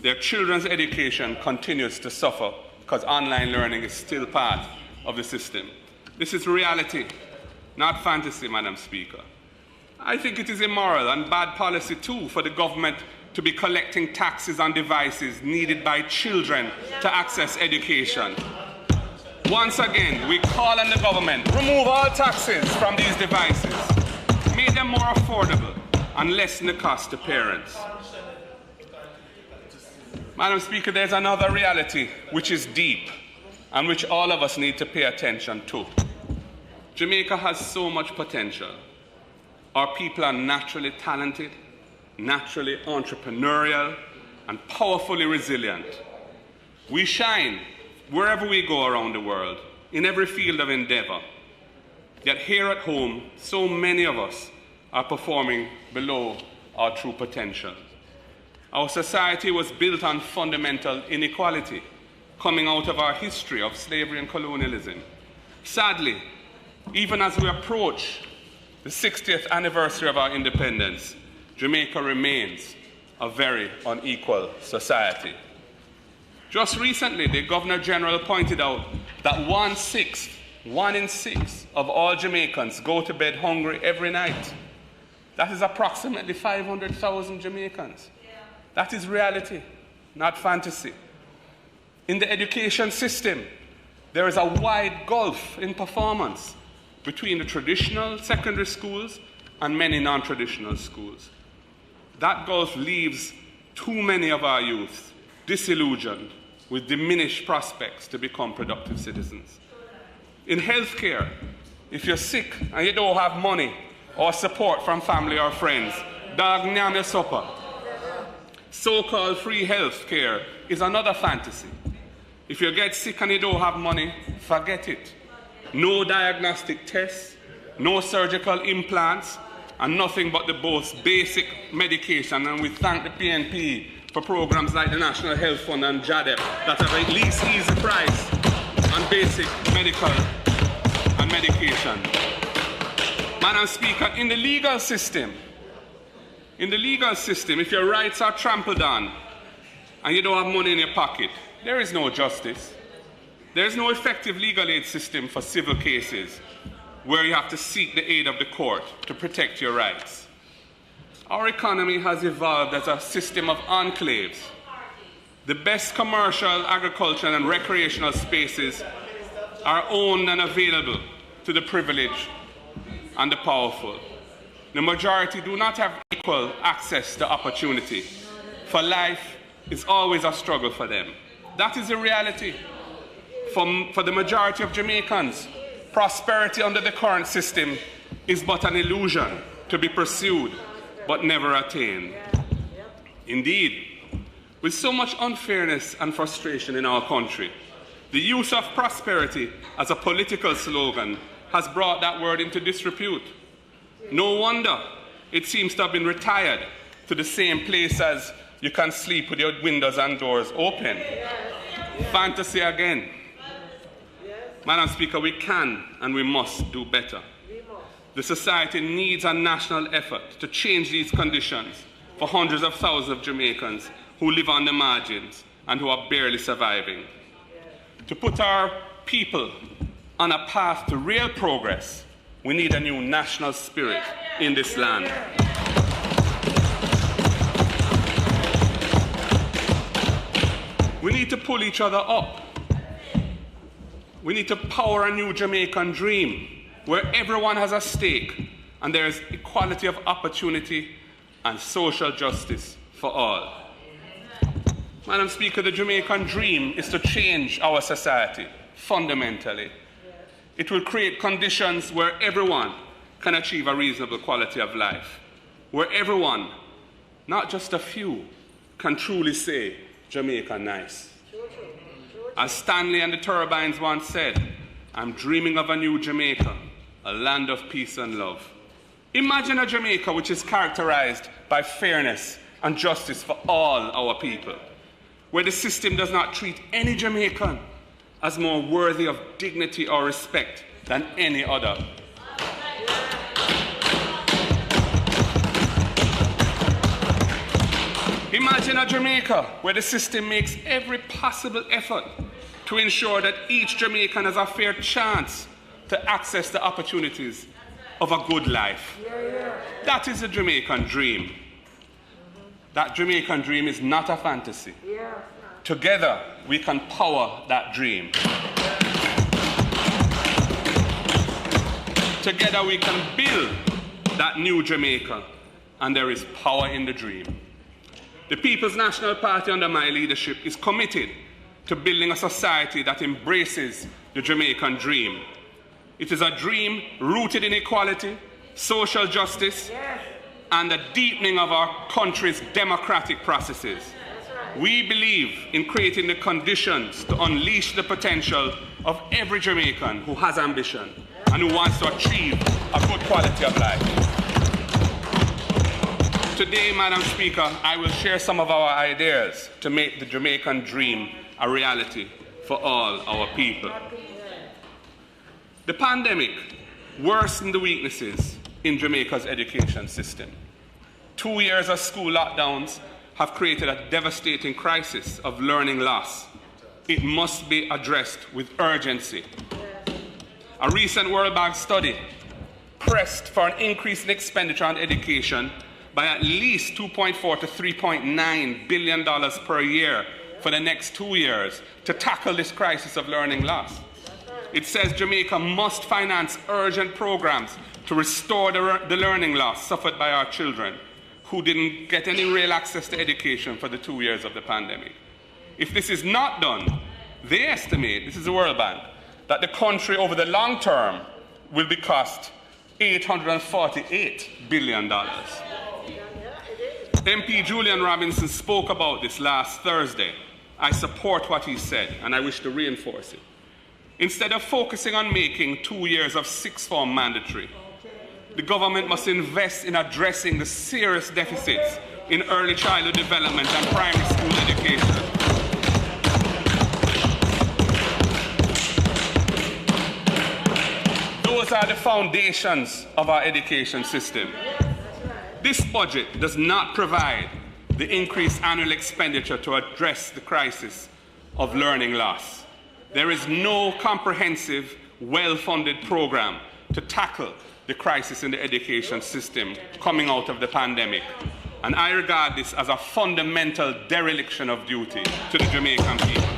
Their children's education continues to suffer because online learning is still part of the system. This is reality, not fantasy, Madam Speaker. I think it is immoral and bad policy too for the government to be collecting taxes on devices needed by children to access education. Once again, we call on the government, remove all taxes from these devices, make them more affordable, and lessen the cost to parents. Madam Speaker, there's another reality which is deep and which all of us need to pay attention to. Jamaica has so much potential. Our people are naturally talented, naturally entrepreneurial, and powerfully resilient. We shine wherever we go around the world, in every field of endeavor. Yet here at home, so many of us are performing below our true potential. Our society was built on fundamental inequality, coming out of our history of slavery and colonialism. Sadly, even as we approach the 60th anniversary of our independence, Jamaica remains a very unequal society. Just recently, the Governor General pointed out that 1 in 6 of all Jamaicans go to bed hungry every night. That is approximately 500,000 Jamaicans. That is reality, not fantasy. In the education system, there is a wide gulf in performance between the traditional secondary schools and many non-traditional schools. That gulf leaves too many of our youth disillusioned with diminished prospects to become productive citizens. In healthcare, if you're sick and you don't have money or support from family or friends, dog nyam your supper. So-called free healthcare is another fantasy. If you get sick and you don't have money, forget it. No diagnostic tests, no surgical implants, and nothing but the most basic medication. And we thank the PNP for programs like the National Health Fund and JADEP that have at least easy price on basic medical and medication. Madam Speaker, in the legal system, if your rights are trampled on and you don't have money in your pocket, there is no justice. There is no effective legal aid system for civil cases where you have to seek the aid of the court to protect your rights. Our economy has evolved as a system of enclaves. The best commercial, agricultural, and recreational spaces are owned and available to the privileged and the powerful. The majority do not have equal access to opportunity, for life is always a struggle for them. That is the reality. For the majority of Jamaicans, prosperity under the current system is but an illusion to be pursued but never attained. Indeed, with so much unfairness and frustration in our country, the use of prosperity as a political slogan has brought that word into disrepute. No wonder it seems to have been retired to the same place as you can sleep with your windows and doors open. Fantasy again. Madam Speaker, we can and we must do better. The society needs a national effort to change these conditions for hundreds of thousands of Jamaicans who live on the margins and who are barely surviving. To put our people on a path to real progress, we need a new national spirit in this land. We need to pull each other up. We need to power a new Jamaican dream where everyone has a stake and there is equality of opportunity and social justice for all. Madam Speaker, the Jamaican dream is to change our society fundamentally. It will create conditions where everyone can achieve a reasonable quality of life, where everyone, not just a few, can truly say, Jamaica nice. As Stanley and the Turbines once said, I'm dreaming of a new Jamaica, a land of peace and love. Imagine a Jamaica which is characterized by fairness and justice for all our people, where the system does not treat any Jamaican as more worthy of dignity or respect than any other. Imagine a Jamaica where the system makes every possible effort to ensure that each Jamaican has a fair chance to access the opportunities of a good life. That is a Jamaican dream. That Jamaican dream is not a fantasy. Together, we can power that dream. Together, we can build that new Jamaica, and there is power in the dream. The People's National Party under my leadership is committed to building a society that embraces the Jamaican dream. It is a dream rooted in equality, social justice, and the deepening of our country's democratic processes. We believe in creating the conditions to unleash the potential of every Jamaican who has ambition and who wants to achieve a good quality of life. Today, Madam Speaker, I will share some of our ideas to make the Jamaican dream a reality for all our people. The pandemic worsened the weaknesses in Jamaica's education system. 2 years of school lockdowns have created a devastating crisis of learning loss. It must be addressed with urgency. A recent World Bank study pressed for an increase in expenditure on education by at least $2.4 to $3.9 billion per year for the next 2 years to tackle this crisis of learning loss. It says Jamaica must finance urgent programs to restore the learning loss suffered by our children who didn't get any real access to education for the 2 years of the pandemic. If this is not done, they estimate, this is the World Bank, that the country over the long term will be cost $848 billion. MP Julian Robinson spoke about this last Thursday. I support what he said, and I wish to reinforce it. Instead of focusing on making 2 years of sixth form mandatory, the government must invest in addressing the serious deficits in early childhood development and primary school education. Those are the foundations of our education system. This budget does not provide the increased annual expenditure to address the crisis of learning loss. There is no comprehensive, well-funded program to tackle the crisis in the education system coming out of the pandemic. And I regard this as a fundamental dereliction of duty to the Jamaican people.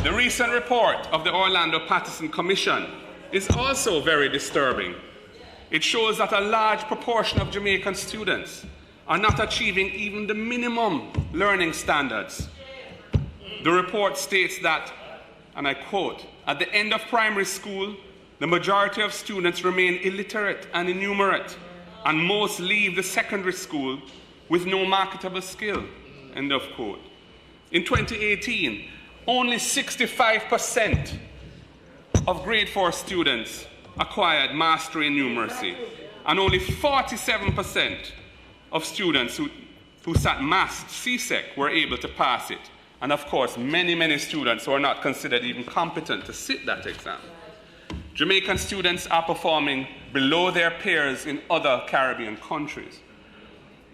The recent report of the Orlando Patterson Commission is also very disturbing. It shows that a large proportion of Jamaican students are not achieving even the minimum learning standards. The report states that, and I quote, at the end of primary school, the majority of students remain illiterate and innumerate, and most leave the secondary school with no marketable skill, end of quote. In 2018, only 65% of grade 4 students acquired mastery in numeracy, and only 47% of students who sat masked CSEC were able to pass it. And of course, many students who are not considered even competent to sit that exam. Jamaican students are performing below their peers in other Caribbean countries.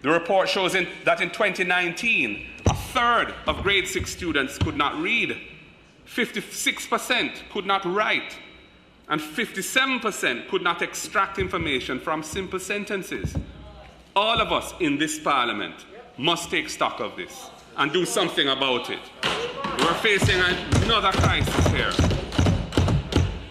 The report shows that in 2019, a third of grade 6 students could not read, 56% could not write, and 57% could not extract information from simple sentences. All of us in this Parliament must take stock of this and do something about it. We're facing another crisis here.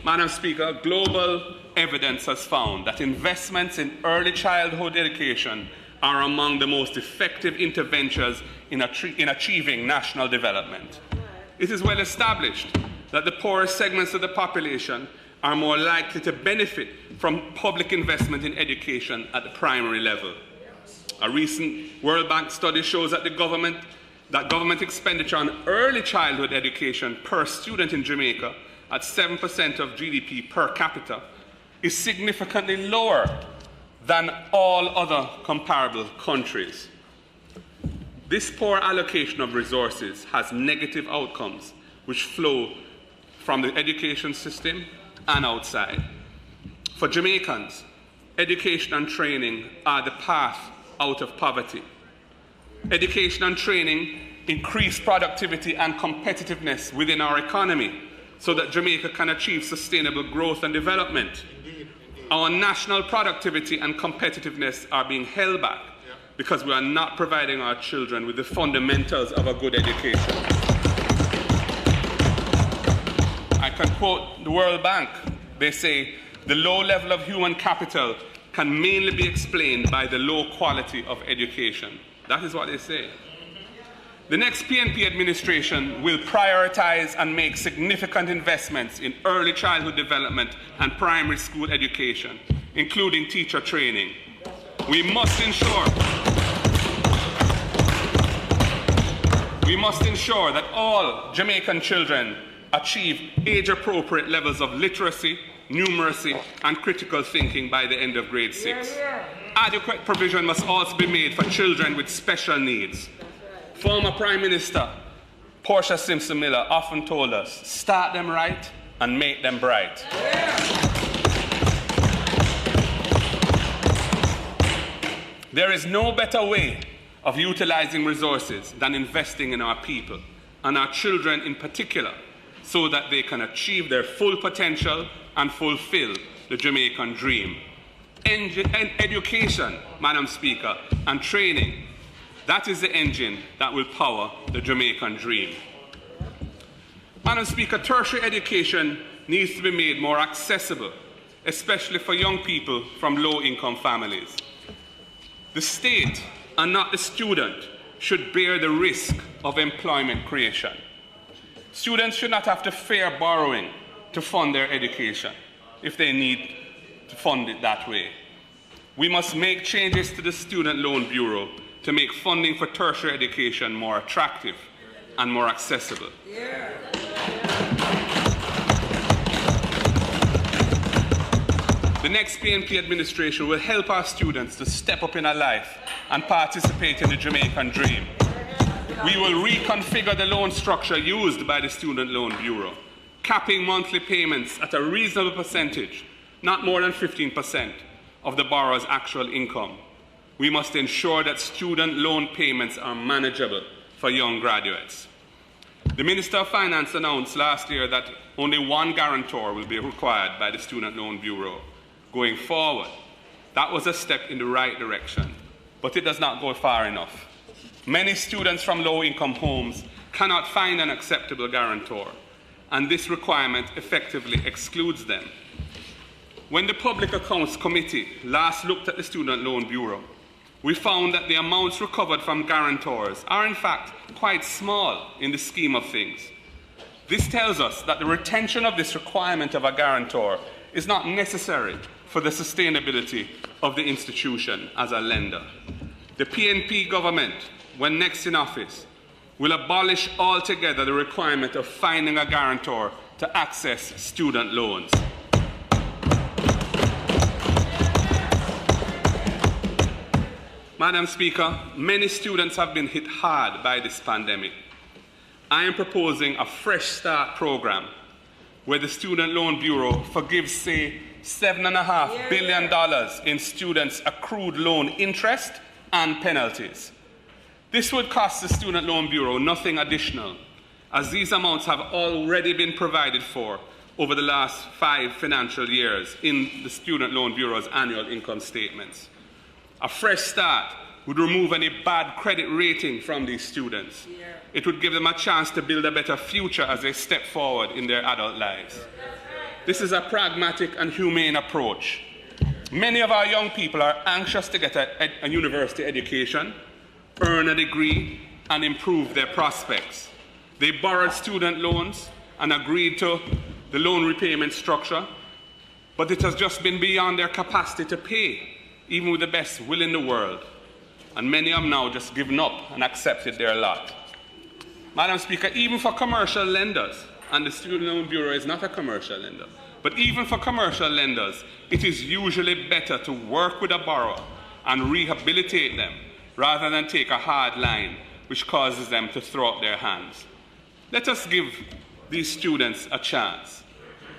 Madam Speaker, global evidence has found that investments in early childhood education are among the most effective interventions in achieving national development. It is well established that the poorest segments of the population are more likely to benefit from public investment in education at the primary level. A recent World Bank study shows that government expenditure on early childhood education per student in Jamaica at 7% of GDP per capita is significantly lower than all other comparable countries. This poor allocation of resources has negative outcomes which flow from the education system and outside. For Jamaicans, education and training are the path out of poverty. Education and training increase productivity and competitiveness within our economy so that Jamaica can achieve sustainable growth and development. Our national productivity and competitiveness are being held back because we are not providing our children with the fundamentals of a good education. I can quote the World Bank. They say, the low level of human capital can mainly be explained by the low quality of education. That is what they say. The next PNP administration will prioritize and make significant investments in early childhood development and primary school education, including teacher training. We must ensure that all Jamaican children achieve age-appropriate levels of literacy, numeracy, and critical thinking by the end of grade 6. Adequate provision must also be made for children with special needs. Former Prime Minister Portia Simpson Miller often told us, start them right and make them bright. There is no better way of utilizing resources than investing in our people, and our children in particular, so that they can achieve their full potential and fulfill the Jamaican dream. Education, Madam Speaker, and training, that is the engine that will power the Jamaican dream. Madam Speaker, tertiary education needs to be made more accessible, especially for young people from low-income families. The state, and not the student, should bear the risk of employment creation. Students should not have to fear borrowing to fund their education if they need to fund it that way. We must make changes to the Student Loan Bureau to make funding for tertiary education more attractive and more accessible. The next PNP administration will help our students to step up in our life and participate in the Jamaican dream. We will reconfigure the loan structure used by the Student Loan Bureau, capping monthly payments at a reasonable percentage, not more than 15% of the borrower's actual income. We must ensure that student loan payments are manageable for young graduates. The Minister of Finance announced last year that only one guarantor will be required by the Student Loan Bureau. Going forward, that was a step in the right direction, but it does not go far enough. Many students from low-income homes cannot find an acceptable guarantor, and this requirement effectively excludes them. When the Public Accounts Committee last looked at the Student Loan Bureau, we found that the amounts recovered from guarantors are in fact quite small in the scheme of things. This tells us that the retention of this requirement of a guarantor is not necessary for the sustainability of the institution as a lender. The PNP government, when next in office, will abolish altogether the requirement of finding a guarantor to access student loans. Madam Speaker, many students have been hit hard by this pandemic. I am proposing a Fresh Start program where the Student Loan Bureau forgives, say, $7.5 billion in students' accrued loan interest and penalties. This would cost the Student Loan Bureau nothing additional, as these amounts have already been provided for over the last 5 financial years in the Student Loan Bureau's annual income statements. A Fresh Start would remove any bad credit rating from these students. It would give them a chance to build a better future as they step forward in their adult lives. This is a pragmatic and humane approach. Many of our young people are anxious to get a university education, earn a degree, and improve their prospects. They borrowed student loans and agreed to the loan repayment structure, but it has just been beyond their capacity to pay, even with the best will in the world. And many have now just given up and accepted their lot. Madam Speaker, even for commercial lenders, and the Student Loan Bureau is not a commercial lender, but even for commercial lenders, it is usually better to work with a borrower and rehabilitate them rather than take a hard line which causes them to throw up their hands. Let us give these students a chance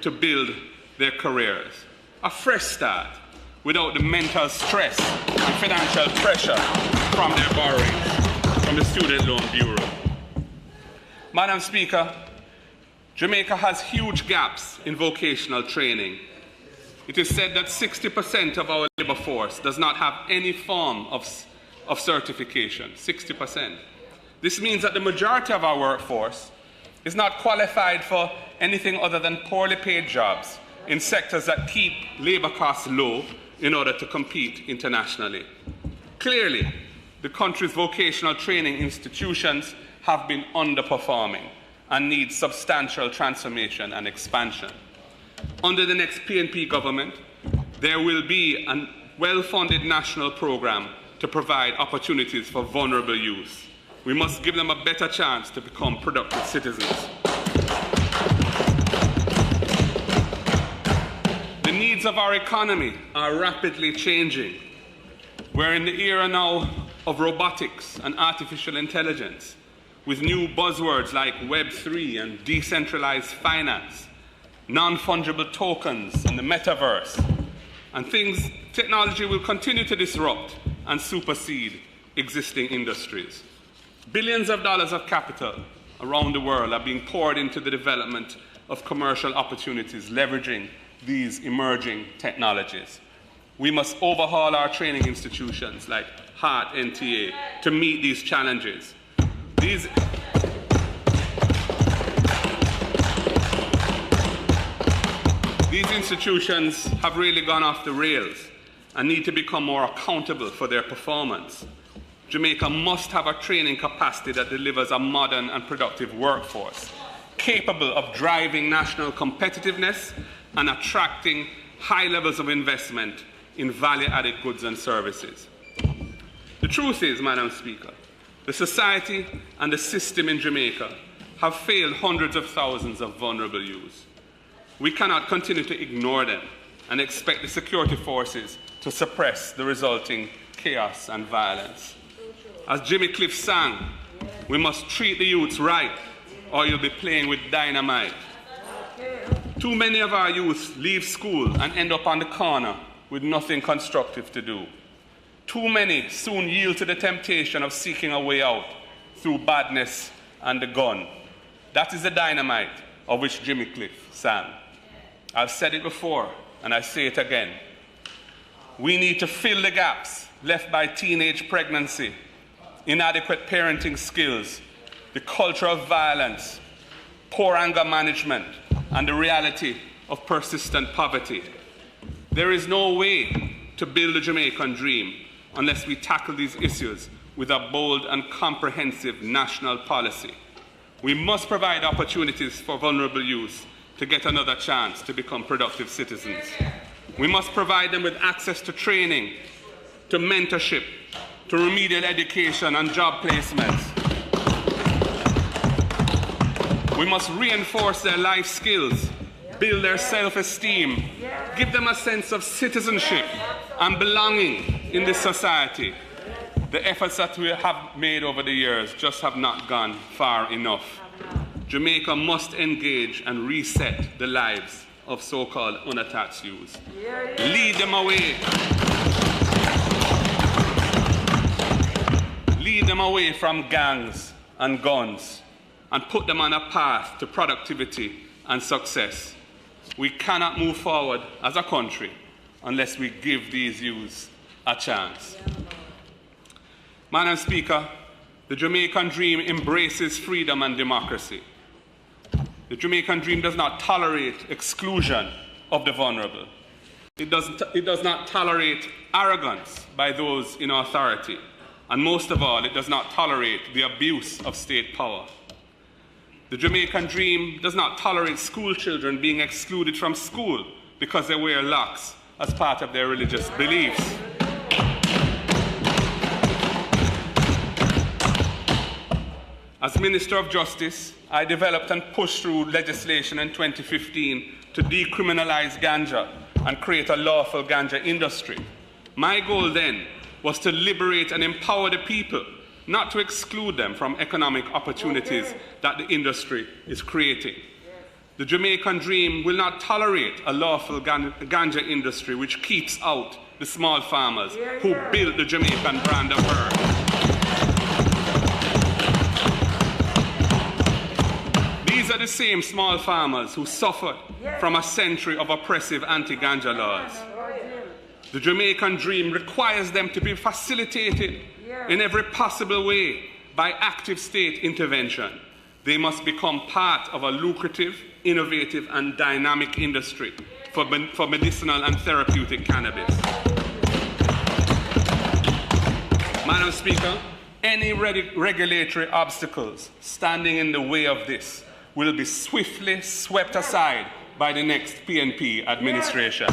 to build their careers, a fresh start, without the mental stress and financial pressure from their borrowings from the Student Loan Bureau. Madam Speaker, Jamaica has huge gaps in vocational training. It is said that 60% of our labor force does not have any form of certification, 60%. This means that the majority of our workforce is not qualified for anything other than poorly paid jobs in sectors that keep labor costs low in order to compete internationally. Clearly, the country's vocational training institutions have been underperforming and need substantial transformation and expansion. Under the next PNP government, there will be a well-funded national program to provide opportunities for vulnerable youth. We must give them a better chance to become productive citizens. The needs of our economy are rapidly changing. We're in the era now of robotics and artificial intelligence, with new buzzwords like Web3 and decentralized finance, non-fungible tokens and the metaverse. And technology will continue to disrupt and supersede existing industries. Billions of dollars of capital around the world are being poured into the development of commercial opportunities leveraging these emerging technologies. We must overhaul our training institutions like HART NTA to meet these challenges. These institutions have really gone off the rails and need to become more accountable for their performance. Jamaica must have a training capacity that delivers a modern and productive workforce, capable of driving national competitiveness and attracting high levels of investment in value-added goods and services. The truth is, Madam Speaker, the society and the system in Jamaica have failed hundreds of thousands of vulnerable youths. We cannot continue to ignore them and expect the security forces to suppress the resulting chaos and violence. As Jimmy Cliff sang, we must treat the youths right or you'll be playing with dynamite. Too many of our youths leave school and end up on the corner with nothing constructive to do. Too many soon yield to the temptation of seeking a way out through badness and the gun. That is the dynamite of which Jimmy Cliff sang. I've said it before, and I say it again. We need to fill the gaps left by teenage pregnancy, inadequate parenting skills, the culture of violence, poor anger management, and the reality of persistent poverty. There is no way to build a Jamaican dream unless we tackle these issues with a bold and comprehensive national policy. We must provide opportunities for vulnerable youth to get another chance to become productive citizens. We must provide them with access to training, to mentorship, to remedial education and job placements. We must reinforce their life skills, build their self-esteem, give them a sense of citizenship and belonging in this society. The efforts that we have made over the years just have not gone far enough. Jamaica must engage and reset the lives of so-called unattached youths. Lead them away. Lead them away from gangs and guns and put them on a path to productivity and success. We cannot move forward as a country unless we give these youths a chance. Madam Speaker, the Jamaican dream embraces freedom and democracy. The Jamaican dream does not tolerate exclusion of the vulnerable. It does not tolerate arrogance by those in authority. And most of all, it does not tolerate the abuse of state power. The Jamaican dream does not tolerate school children being excluded from school because they wear locks as part of their religious beliefs. As Minister of Justice, I developed and pushed through legislation in 2015 to decriminalize ganja and create a lawful ganja industry. My goal then was to liberate and empower the people, not to exclude them from economic opportunities that the industry is creating. The Jamaican dream will not tolerate a lawful ganja industry which keeps out the small farmers who built the Jamaican brand of herb. These are the same small farmers who suffered from a century of oppressive anti-ganja laws. The Jamaican dream requires them to be facilitated in every possible way by active state intervention. They must become part of a lucrative, innovative, and dynamic industry for medicinal and therapeutic cannabis. Madam Speaker, any regulatory obstacles standing in the way of this will be swiftly swept aside by the next PNP administration.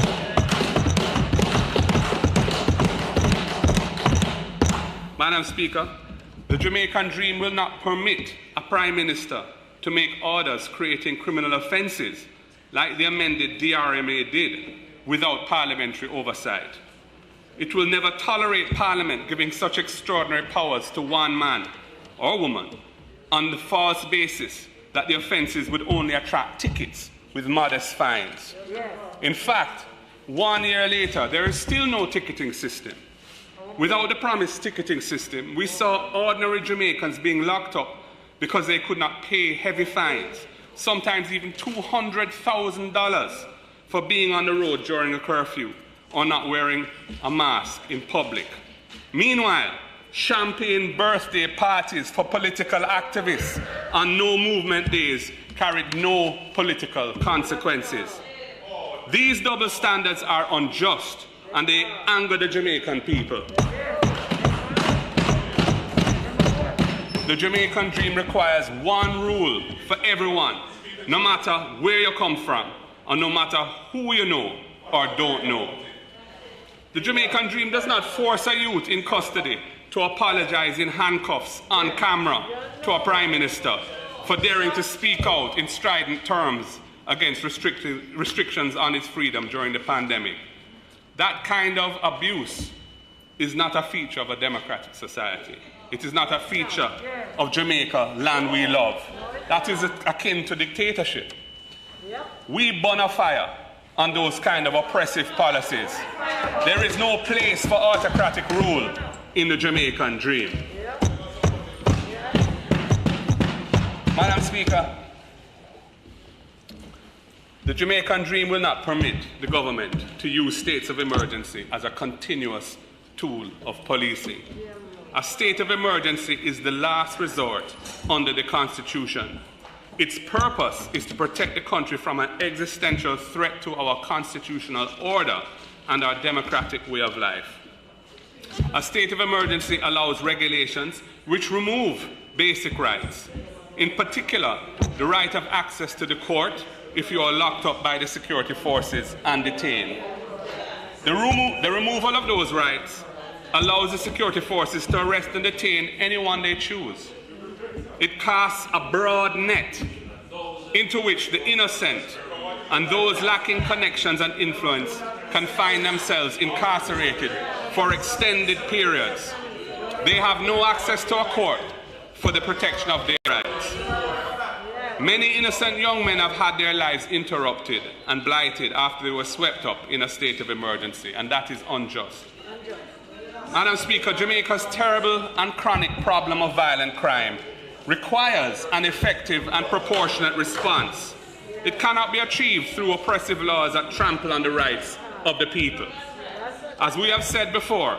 Madam Speaker, the Jamaican dream will not permit a Prime Minister to make orders creating criminal offences like the amended DRMA did without parliamentary oversight. It will never tolerate Parliament giving such extraordinary powers to one man or woman on the false basis that the offences would only attract tickets with modest fines. In fact, 1 year later, there is still no ticketing system. Without the promised ticketing system, we saw ordinary Jamaicans being locked up because they could not pay heavy fines, sometimes even $200,000 for being on the road during a curfew or not wearing a mask in public. Meanwhile, champagne birthday parties for political activists on no movement days carried no political consequences. These double standards are unjust and they anger the Jamaican people. The Jamaican dream requires one rule for everyone, no matter where you come from or no matter who you know or don't know. The Jamaican dream does not force a youth in custody to apologize in handcuffs on camera to a Prime Minister for daring to speak out in strident terms against restrictions on his freedom during the pandemic. That kind of abuse is not a feature of a democratic society. It is not a feature of Jamaica, land we love. That is akin to dictatorship. We burn a fire on those kind of oppressive policies. There is no place for autocratic rule in the Jamaican dream. Madam Speaker, the Jamaican dream will not permit the government to use states of emergency as a continuous tool of policing. A state of emergency is the last resort under the Constitution. Its purpose is to protect the country from an existential threat to our constitutional order and our democratic way of life. A state of emergency allows regulations which remove basic rights. In particular, the right of access to the court if you are locked up by the security forces and detained. The removal of those rights allows the security forces to arrest and detain anyone they choose. It casts a broad net into which the innocent and those lacking connections and influence can find themselves incarcerated for extended periods. They have no access to a court for the protection of their rights. Many innocent young men have had their lives interrupted and blighted after they were swept up in a state of emergency, and that is unjust. Madam Speaker, Jamaica's terrible and chronic problem of violent crime requires an effective and proportionate response. It cannot be achieved through oppressive laws that trample on the rights of the people. As we have said before,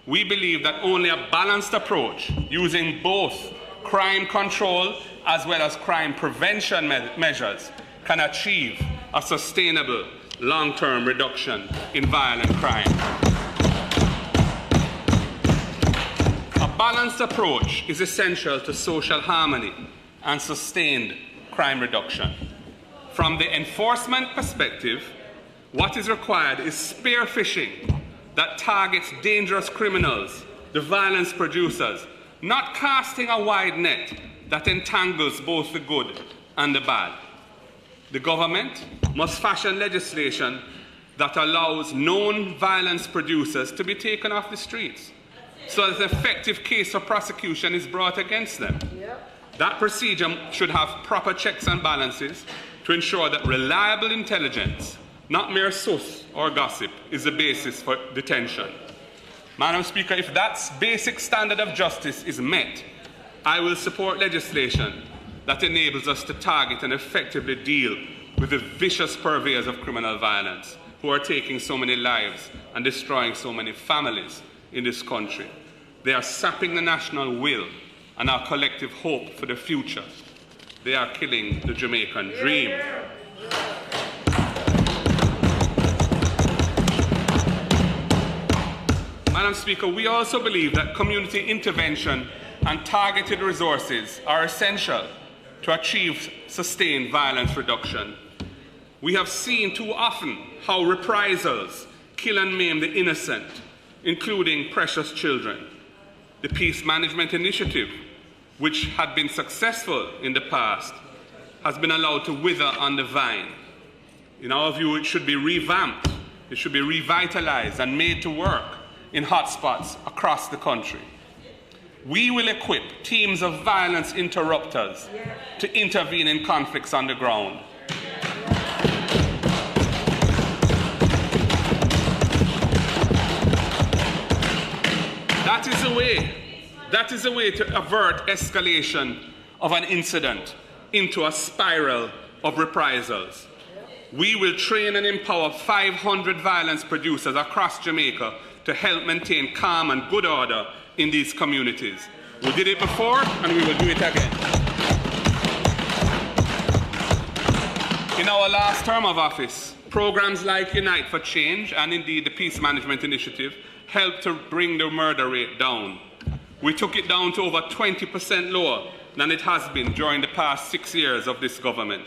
we believe that only a balanced approach using both crime control as well as crime prevention measures can achieve a sustainable long-term reduction in violent crime. A balanced approach is essential to social harmony and sustained crime reduction. From the enforcement perspective, what is required is spear phishing that targets dangerous criminals, the violence producers, not casting a wide net that entangles both the good and the bad. The government must fashion legislation that allows known violence producers to be taken off the streets so that an effective case of prosecution is brought against them. That procedure should have proper checks and balances to ensure that reliable intelligence, not mere sus or gossip, is the basis for detention. Madam Speaker, if that basic standard of justice is met, I will support legislation that enables us to target and effectively deal with the vicious purveyors of criminal violence who are taking so many lives and destroying so many families in this country. They are sapping the national will and our collective hope for the future. They are killing the Jamaican dream. Madam Speaker, we also believe that community intervention and targeted resources are essential to achieve sustained violence reduction. We have seen too often how reprisals kill and maim the innocent, including precious children. The Peace Management Initiative, which had been successful in the past, has been allowed to wither on the vine. In our view, it should be revamped, it should be revitalized and made to work in hotspots across the country. We will equip teams of violence interrupters to intervene in conflicts on the ground. That is the way to avert escalation of an incident into a spiral of reprisals. We will train and empower 500 violence producers across Jamaica to help maintain calm and good order in these communities. We did it before and we will do it again. In our last term of office, programs like Unite for Change and indeed the Peace Management Initiative helped to bring the murder rate down. We took it down to over 20% lower than it has been during the past 6 years of this government.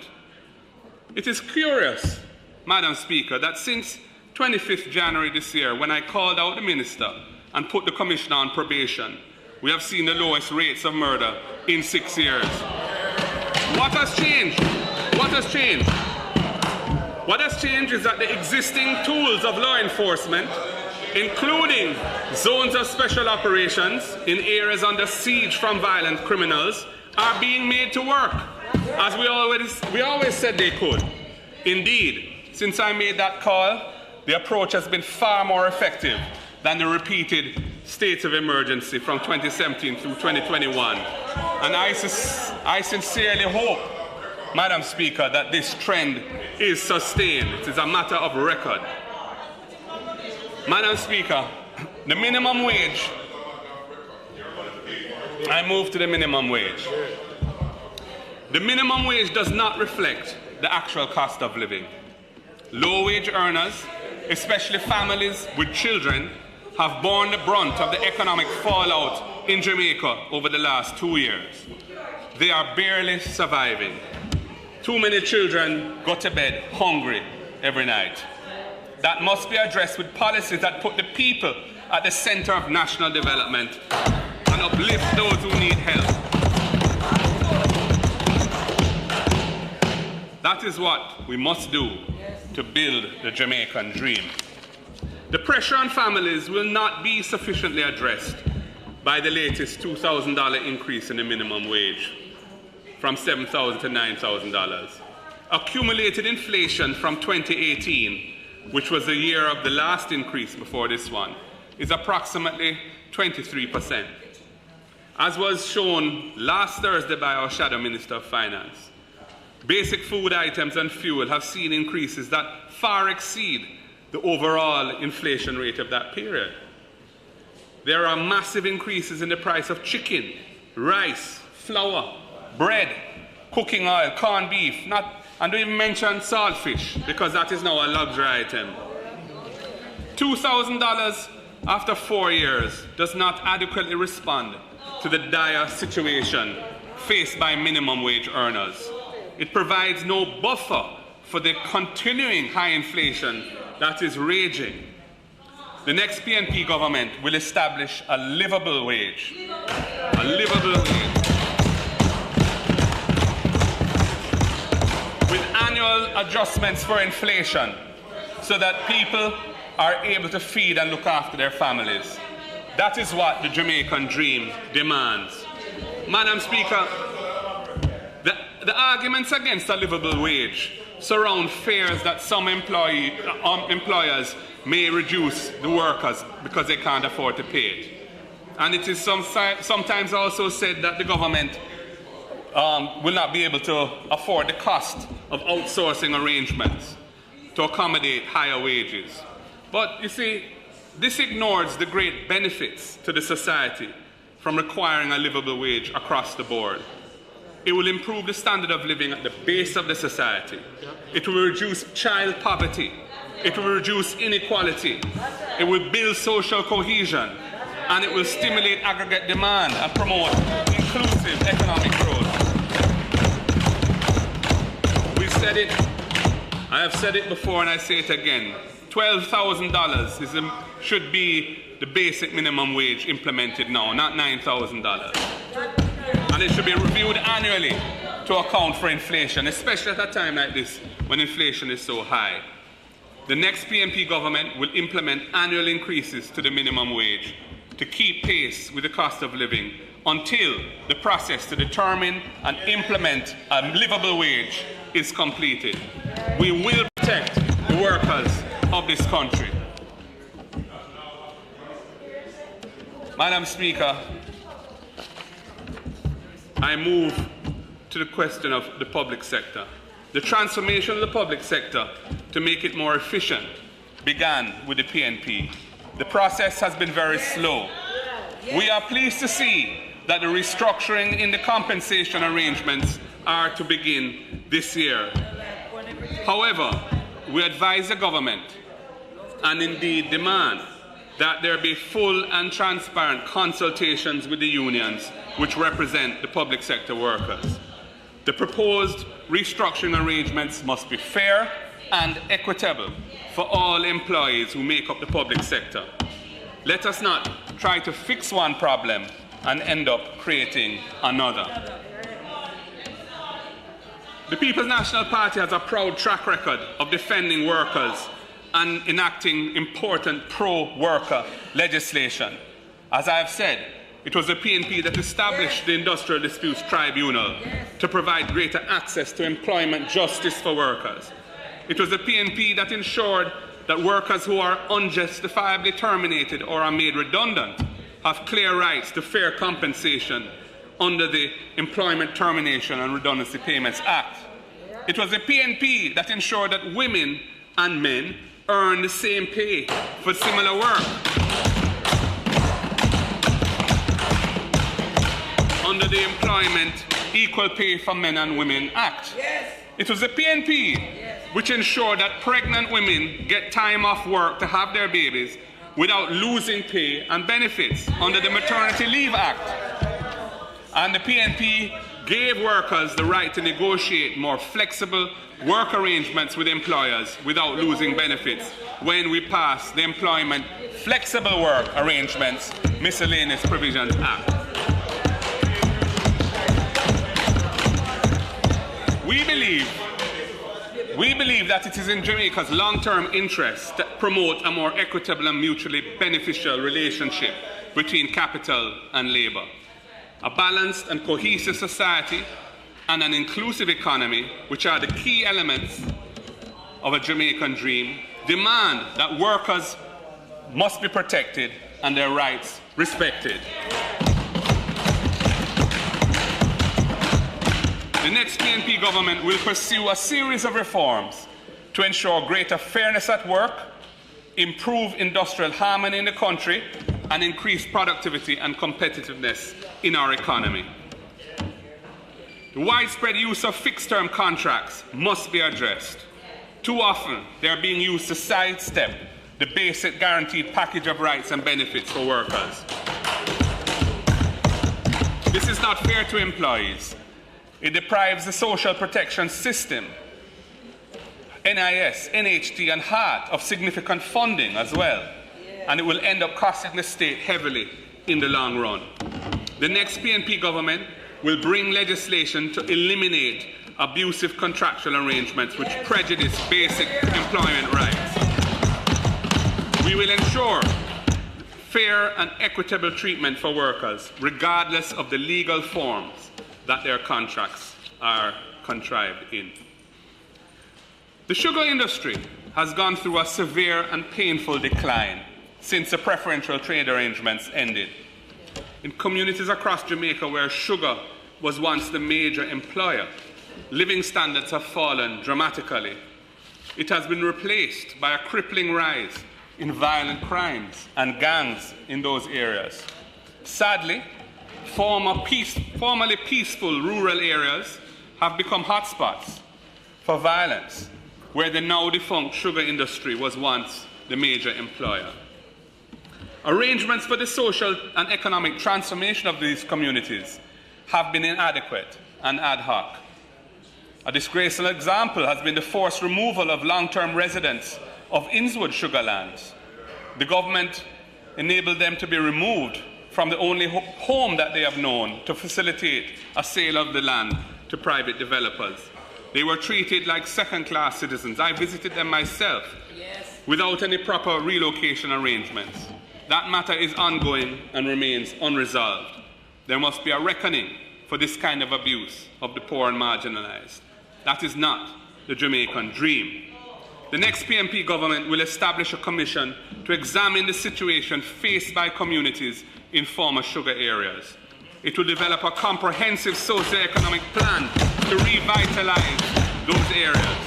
It is curious, Madam Speaker, that since 25th January this year, when I called out the minister and put the commissioner on probation, we have seen the lowest rates of murder in 6 years. What has changed? What has changed? What has changed is that the existing tools of law enforcement, including zones of special operations in areas under siege from violent criminals, are being made to work, as we always said they could. Indeed, since I made that call, the approach has been far more effective than the repeated states of emergency from 2017 through 2021. And I sincerely hope, Madam Speaker, that this trend is sustained. It is a matter of record. Madam Speaker, the minimum wage, I move to the minimum wage. The minimum wage does not reflect the actual cost of living. Low-wage earners, especially families with children, have borne the brunt of the economic fallout in Jamaica over the last 2 years. They are barely surviving. Too many children go to bed hungry every night. That must be addressed with policies that put the people at the center of national development and uplift those who need help. That is what we must do to build the Jamaican dream. The pressure on families will not be sufficiently addressed by the latest $2,000 increase in the minimum wage from $7,000 to $9,000. Accumulated inflation from 2018, which was the year of the last increase before this one, is approximately 23%. As was shown last Thursday by our Shadow Minister of Finance, basic food items and fuel have seen increases that far exceed the overall inflation rate of that period. There are massive increases in the price of chicken, rice, flour, bread, cooking oil, corned beef, and don't even mention saltfish, because that is now a luxury item. $2,000 after 4 years does not adequately respond to the dire situation faced by minimum wage earners. It provides no buffer for the continuing high inflation that is raging. The next PNP government will establish a livable wage. A livable wage. With annual adjustments for inflation so that people are able to feed and look after their families. That is what the Jamaican dream demands. Madam Speaker, the arguments against a livable wage surround fears that some employers may reduce the workers because they can't afford to pay it. And it is sometimes also said that the government will not be able to afford the cost of outsourcing arrangements to accommodate higher wages. But you see, this ignores the great benefits to the society from requiring a livable wage across the board. It will improve the standard of living at the base of the society. It will reduce child poverty. It will reduce inequality. It will build social cohesion. And it will stimulate aggregate demand and promote inclusive economic growth. We've said it, I have said it before and I say it again. $12,000 should be the basic minimum wage implemented now, not $9,000. And it should be reviewed annually to account for inflation, especially at a time like this when inflation is so high. The next PNP government will implement annual increases to the minimum wage to keep pace with the cost of living until the process to determine and implement a livable wage is completed. We will protect the workers of this country. Madam Speaker, I move to the question of the public sector. The transformation of the public sector to make it more efficient began with the PNP. The process has been very slow. We are pleased to see that the restructuring in the compensation arrangements are to begin this year. However, we advise the government, and indeed demand, that there be full and transparent consultations with the unions which represent the public sector workers. The proposed restructuring arrangements must be fair and equitable for all employees who make up the public sector. Let us not try to fix one problem and end up creating another. The People's National Party has a proud track record of defending workers and enacting important pro-worker legislation. As I have said, it was the PNP that established the Industrial Disputes Tribunal to provide greater access to employment justice for workers. It was the PNP that ensured that workers who are unjustifiably terminated or are made redundant have clear rights to fair compensation under the Employment Termination and Redundancy Payments Act. It was the PNP that ensured that women and men earn the same pay for similar work under the Employment Equal Pay for Men and Women Act. It was the PNP which ensured that pregnant women get time off work to have their babies without losing pay and benefits under the Maternity Leave Act. And the PNP gave workers the right to negotiate more flexible work arrangements with employers without losing benefits when we passed the Employment Flexible Work Arrangements Miscellaneous Provisions Act. We believe We believe that it is in Jamaica's long-term interest to promote a more equitable and mutually beneficial relationship between capital and labour. A balanced and cohesive society and an inclusive economy, which are the key elements of a Jamaican dream, demand that workers must be protected and their rights respected. The next PNP government will pursue a series of reforms to ensure greater fairness at work, improve industrial harmony in the country, and increase productivity and competitiveness in our economy. The widespread use of fixed-term contracts must be addressed. Too often, they are being used to sidestep the basic guaranteed package of rights and benefits for workers. This is not fair to employees. It deprives the social protection system, NIS, NHT, and HART of significant funding as well, and it will end up costing the state heavily in the long run. The next PNP government will bring legislation to eliminate abusive contractual arrangements which prejudice basic employment rights. We will ensure fair and equitable treatment for workers, regardless of the legal forms that their contracts are contrived in. The sugar industry has gone through a severe and painful decline since the preferential trade arrangements ended. In communities across Jamaica where sugar was once the major employer, living standards have fallen dramatically. It has been replaced by a crippling rise in violent crimes and gangs in those areas. Sadly, formerly peaceful rural areas have become hotspots for violence, where the now defunct sugar industry was once the major employer. Arrangements for the social and economic transformation of these communities have been inadequate and ad hoc. A disgraceful example has been the forced removal of long-term residents of Innswood sugar lands. The government enabled them to be removed from the only home that they have known to facilitate a sale of the land to private developers. They were treated like second-class citizens. I visited them myself, without any proper relocation arrangements. That matter is ongoing and remains unresolved. There must be a reckoning for this kind of abuse of the poor and marginalized. That is not the Jamaican dream. The next PNP government will establish a commission to examine the situation faced by communities in former sugar areas. It will develop a comprehensive socio-economic plan to revitalize those areas.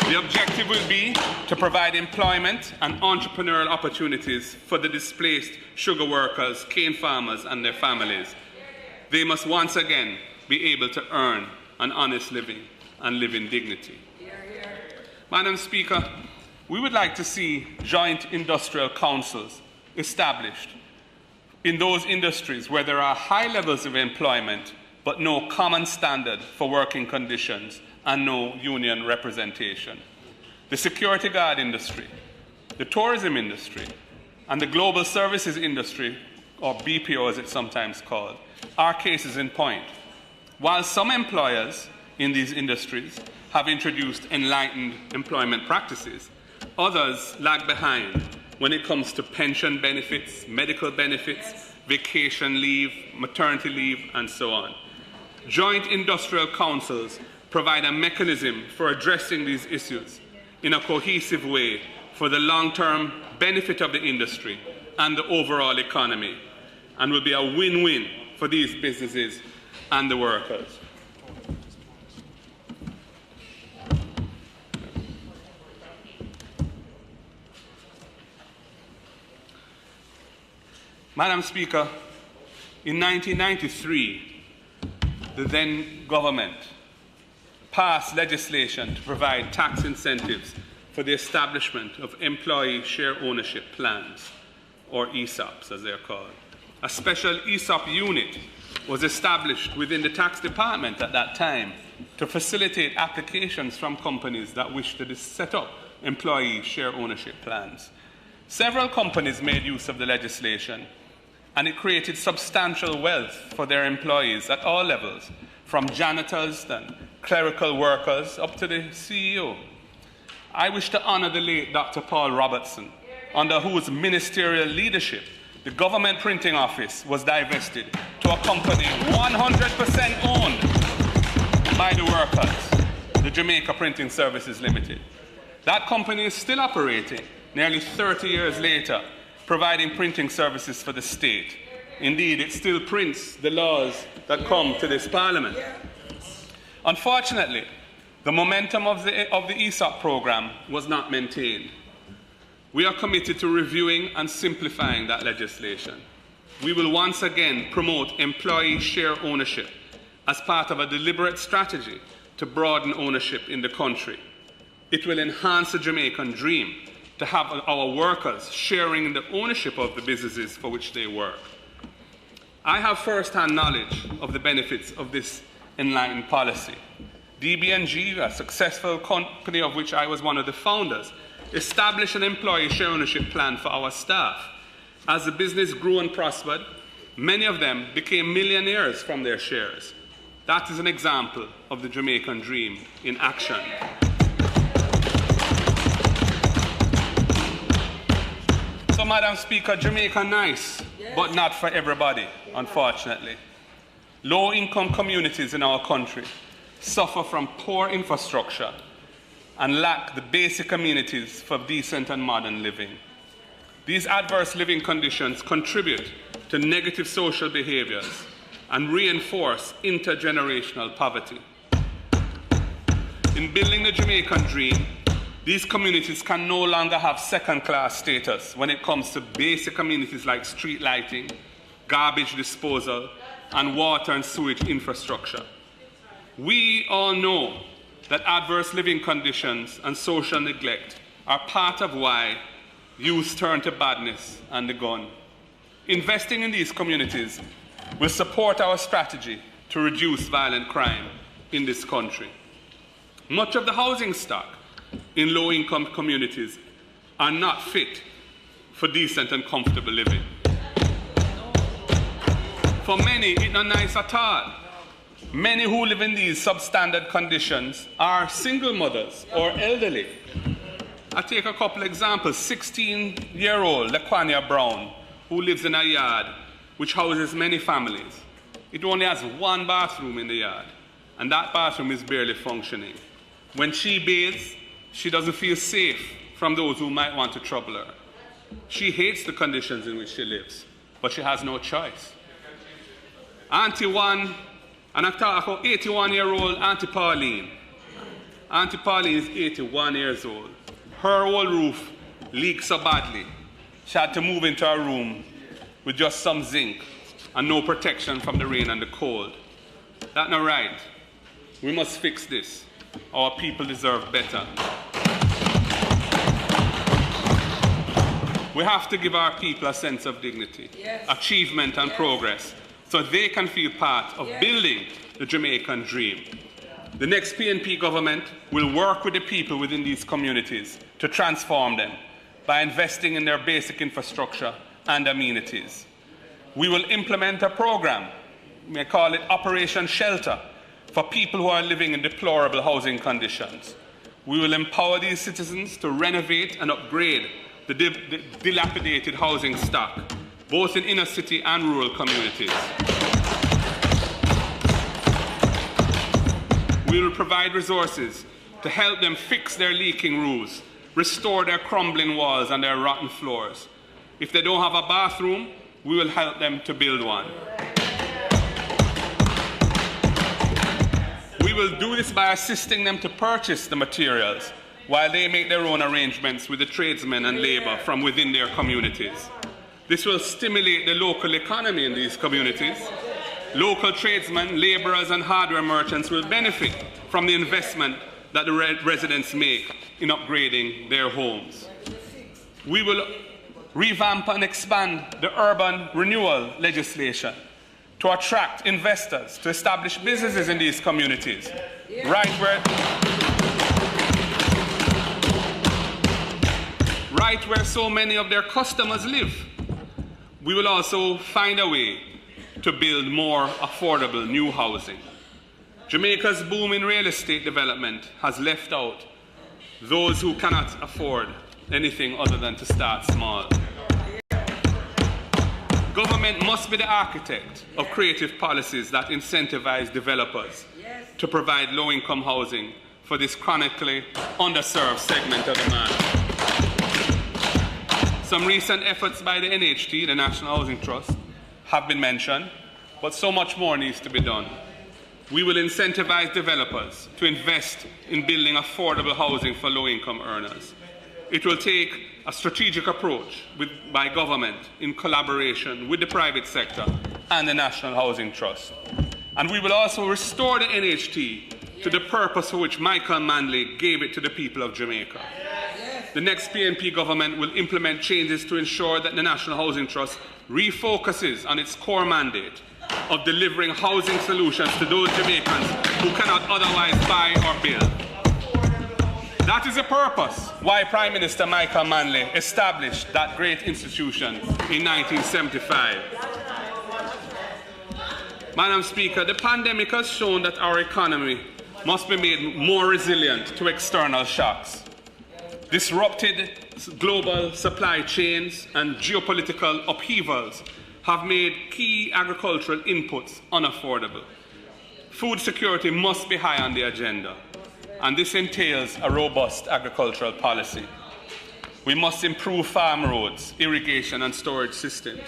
The objective will be to provide employment and entrepreneurial opportunities for the displaced sugar workers, cane farmers, and their families. They must once again be able to earn an honest living and live in dignity. Madam Speaker, we would like to see joint industrial councils established in those industries where there are high levels of employment but no common standard for working conditions and no union representation. The security guard industry, the tourism industry, and the global services industry, or BPO as it's sometimes called, are cases in point. While some employers in these industries have introduced enlightened employment practices, others lag behind when it comes to pension benefits, medical benefits, vacation leave, maternity leave, and so on. Joint industrial councils provide a mechanism for addressing these issues in a cohesive way for the long-term benefit of the industry and the overall economy, and will be a win-win for these businesses and the workers. Madam Speaker, in 1993, the then government passed legislation to provide tax incentives for the establishment of employee share ownership plans, or ESOPs as they're called. A special ESOP unit was established within the tax department at that time to facilitate applications from companies that wish to set up employee share ownership plans. Several companies made use of the legislation, and it created substantial wealth for their employees at all levels, from janitors and clerical workers up to the CEO. I wish to honor the late Dr. Paul Robertson, under whose ministerial leadership the government printing office was divested to a company 100% owned by the workers, the Jamaica Printing Services Limited. That company is still operating nearly 30 years later, providing printing services for the state. Indeed, it still prints the laws that come to this Parliament. Unfortunately, the momentum of the ESOP program was not maintained. We are committed to reviewing and simplifying that legislation. We will once again promote employee share ownership as part of a deliberate strategy to broaden ownership in the country. It will enhance the Jamaican dream to have our workers sharing in the ownership of the businesses for which they work. I have first-hand knowledge of the benefits of this enlightened policy. DB&G, a successful company of which I was one of the founders, established an employee share ownership plan for our staff. As the business grew and prospered, many of them became millionaires from their shares. That is an example of the Jamaican dream in action. So, Madam Speaker, Jamaica nice, but not for everybody, unfortunately. Low-income communities in our country suffer from poor infrastructure and lack the basic amenities for decent and modern living. These adverse living conditions contribute to negative social behaviors and reinforce intergenerational poverty. In building the Jamaican dream, these communities can no longer have second-class status when it comes to basic amenities like street lighting, garbage disposal, and water and sewage infrastructure. We all know that adverse living conditions and social neglect are part of why youth turn to badness and the gun. Investing in these communities will support our strategy to reduce violent crime in this country. Much of the housing stock in low-income communities are not fit for decent and comfortable living. For many, it's not nice at all. Many who live in these substandard conditions are single mothers or elderly. I take a couple examples. 16-year-old Laquania Brown, who lives in a yard which houses many families. It only has one bathroom in the yard, and that bathroom is barely functioning. When she bathes, she doesn't feel safe from those who might want to trouble her. She hates the conditions in which she lives, but she has no choice. Auntie One, and I talk about 81-year-old Auntie Pauline. Auntie Pauline is 81 years old. Her whole roof leaks so badly, she had to move into a room with just some zinc and no protection from the rain and the cold. That's not right. We must fix this. Our people deserve better. We have to give our people a sense of dignity, achievement and progress, so they can feel part of building the Jamaican dream. The next PNP government will work with the people within these communities to transform them by investing in their basic infrastructure and amenities. We will implement a program, we may call it Operation Shelter, for people who are living in deplorable housing conditions. We will empower these citizens to renovate and upgrade the dilapidated housing stock, both in inner city and rural communities. We will provide resources to help them fix their leaking roofs, restore their crumbling walls and their rotten floors. If they don't have a bathroom, we will help them to build one. We will do this by assisting them to purchase the materials while they make their own arrangements with the tradesmen and labour from within their communities. This will stimulate the local economy in these communities. Local tradesmen, labourers and hardware merchants will benefit from the investment that the residents make in upgrading their homes. We will revamp and expand the urban renewal legislation to attract investors to establish businesses in these communities, right where so many of their customers live. We will also find a way to build more affordable new housing. Jamaica's boom in real estate development has left out those who cannot afford anything other than to start small. Government must be the architect of creative policies that incentivize developers to provide low-income housing for this chronically underserved segment of the market. Some recent efforts by the NHT, the National Housing Trust, have been mentioned, but so much more needs to be done. We will incentivize developers to invest in building affordable housing for low-income earners. It will take a strategic approach by government in collaboration with the private sector and the National Housing Trust. And we will also restore the NHT to the purpose for which Michael Manley gave it to the people of Jamaica. The next PNP government will implement changes to ensure that the National Housing Trust refocuses on its core mandate of delivering housing solutions to those Jamaicans who cannot otherwise buy or build. That is the purpose why Prime Minister Michael Manley established that great institution in 1975. Madam Speaker, the pandemic has shown that our economy must be made more resilient to external shocks. Disrupted global supply chains and geopolitical upheavals have made key agricultural inputs unaffordable. Food security must be high on the agenda, and this entails a robust agricultural policy. We must improve farm roads, irrigation and storage systems.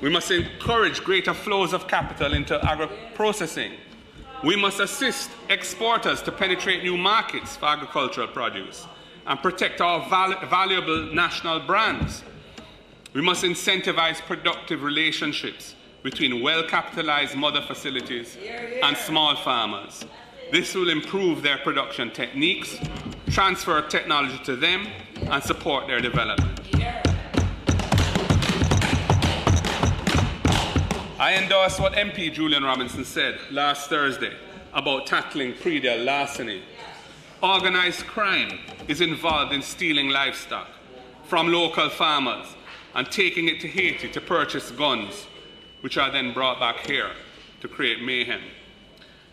We must encourage greater flows of capital into agro-processing. We must assist exporters to penetrate new markets for agricultural produce and protect our valuable national brands. We must incentivize productive relationships between well-capitalized mother facilities and small farmers. This will improve their production techniques, transfer technology to them, and support their development. I endorse what MP Julian Robinson said last Thursday about tackling predial larceny. Organized crime is involved in stealing livestock from local farmers and taking it to Haiti to purchase guns, which are then brought back here to create mayhem.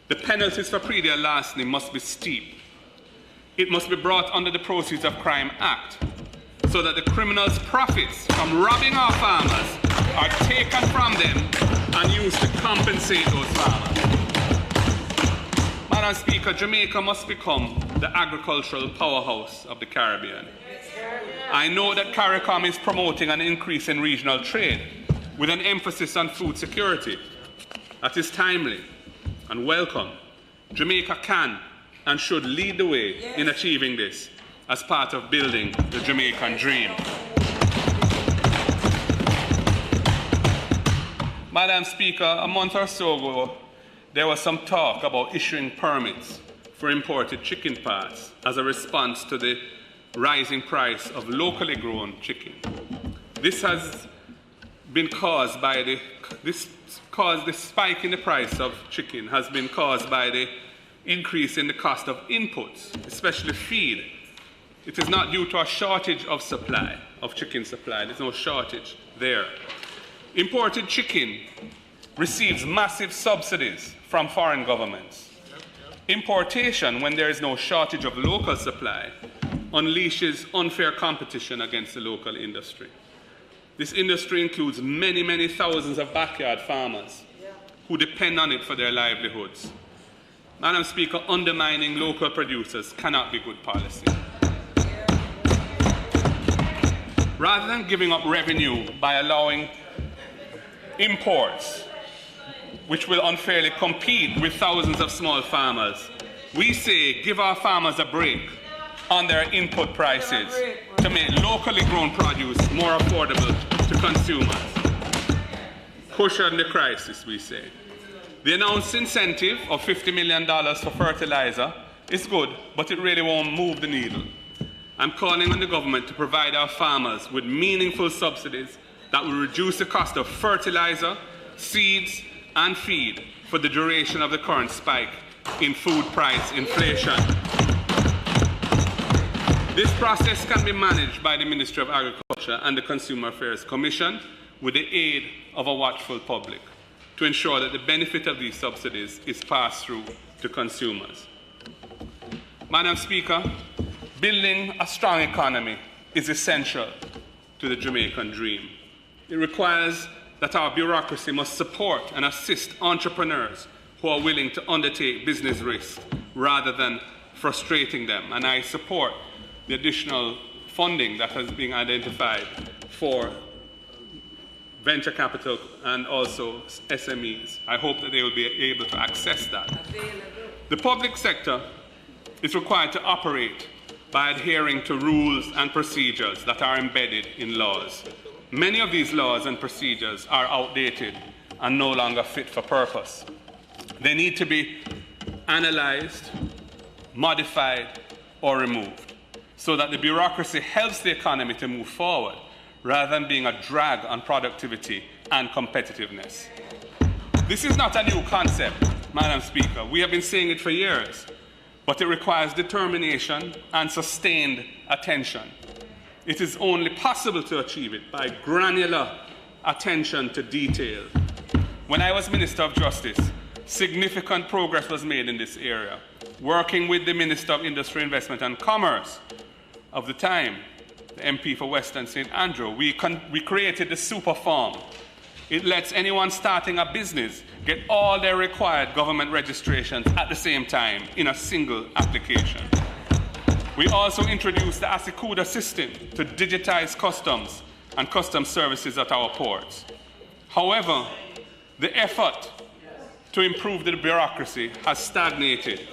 The penalties for predial larceny must be steep. It must be brought under the Proceeds of Crime Act so that the criminals' profits from robbing our farmers are taken from them and used to compensate those farmers. Madam Speaker, Jamaica must become the agricultural powerhouse of the Caribbean. I know that CARICOM is promoting an increase in regional trade with an emphasis on food security. That is timely and welcome. Jamaica can and should lead the way in achieving this as part of building the Jamaican dream. Madam Speaker, a month or so ago, there was some talk about issuing permits for imported chicken parts as a response to the rising price of locally grown chicken. This has been caused by the spike in the price of chicken has been caused by the increase in the cost of inputs, especially feed. It is not due to a shortage of supply, of chicken supply. There's no shortage there. Imported chicken receives massive subsidies from foreign governments. Importation, when there is no shortage of local supply, unleashes unfair competition against the local industry. This industry includes many, many thousands of backyard farmers who depend on it for their livelihoods. Madam Speaker, undermining local producers cannot be good policy. Rather than giving up revenue by allowing imports, which will unfairly compete with thousands of small farmers, we say give our farmers a break on their input prices to make locally grown produce more affordable to consumers. Cushion the crisis, we say. The announced incentive of $50 million for fertilizer is good, but it really won't move the needle. I'm calling on the government to provide our farmers with meaningful subsidies that will reduce the cost of fertilizer, seeds, and feed for the duration of the current spike in food price inflation. This process can be managed by the Ministry of Agriculture and the Consumer Affairs Commission with the aid of a watchful public to ensure that the benefit of these subsidies is passed through to consumers. Madam Speaker, building a strong economy is essential to the Jamaican dream. It requires that our bureaucracy must support and assist entrepreneurs who are willing to undertake business risks rather than frustrating them. And I support the additional funding that has been identified for venture capital and also SMEs. I hope that they will be able to access that. The public sector is required to operate by adhering to rules and procedures that are embedded in laws. Many of these laws and procedures are outdated and no longer fit for purpose. They need to be analyzed, modified, or removed so that the bureaucracy helps the economy to move forward rather than being a drag on productivity and competitiveness. This is not a new concept, Madam Speaker. We have been saying it for years, but it requires determination and sustained attention. It is only possible to achieve it by granular attention to detail. When I was Minister of Justice, significant progress was made in this area. Working with the Minister of Industry, Investment and Commerce of the time, the MP for Western St. Andrew, we created the super form. It lets anyone starting a business get all their required government registrations at the same time in a single application. We also introduced the Asikuda system to digitize customs and customs services at our ports. However, the effort to improve the bureaucracy has stagnated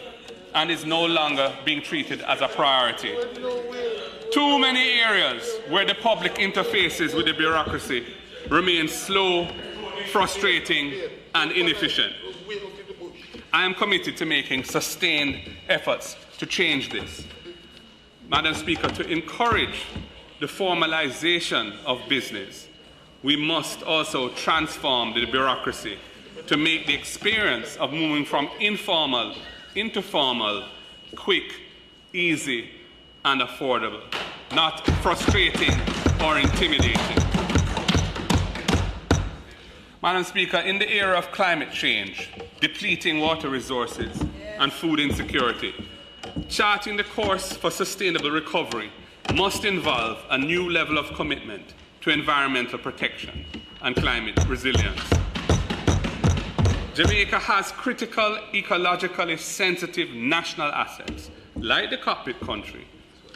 and is no longer being treated as a priority. Too many areas where the public interfaces with the bureaucracy remain slow, frustrating, and inefficient. I am committed to making sustained efforts to change this. Madam Speaker, to encourage the formalization of business, we must also transform the bureaucracy to make the experience of moving from informal into formal quick, easy, and affordable, not frustrating or intimidating. Madam Speaker, in the era of climate change, depleting water resources, and food insecurity, charting the course for sustainable recovery must involve a new level of commitment to environmental protection and climate resilience. Jamaica has critical, ecologically sensitive national assets, like the cockpit country,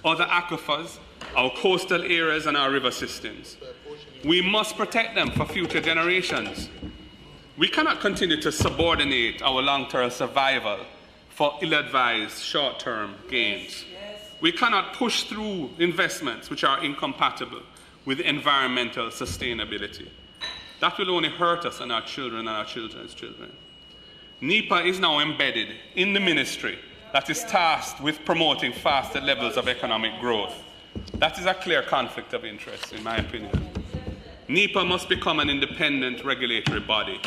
other aquifers, our coastal areas, and our river systems. We must protect them for future generations. We cannot continue to subordinate our long-term survival for ill-advised short-term gains. We cannot push through investments which are incompatible with environmental sustainability. That will only hurt us and our children and our children's children. NEPA is now embedded in the ministry that is tasked with promoting faster levels of economic growth. That is a clear conflict of interest, in my opinion. NEPA must become an independent regulatory body.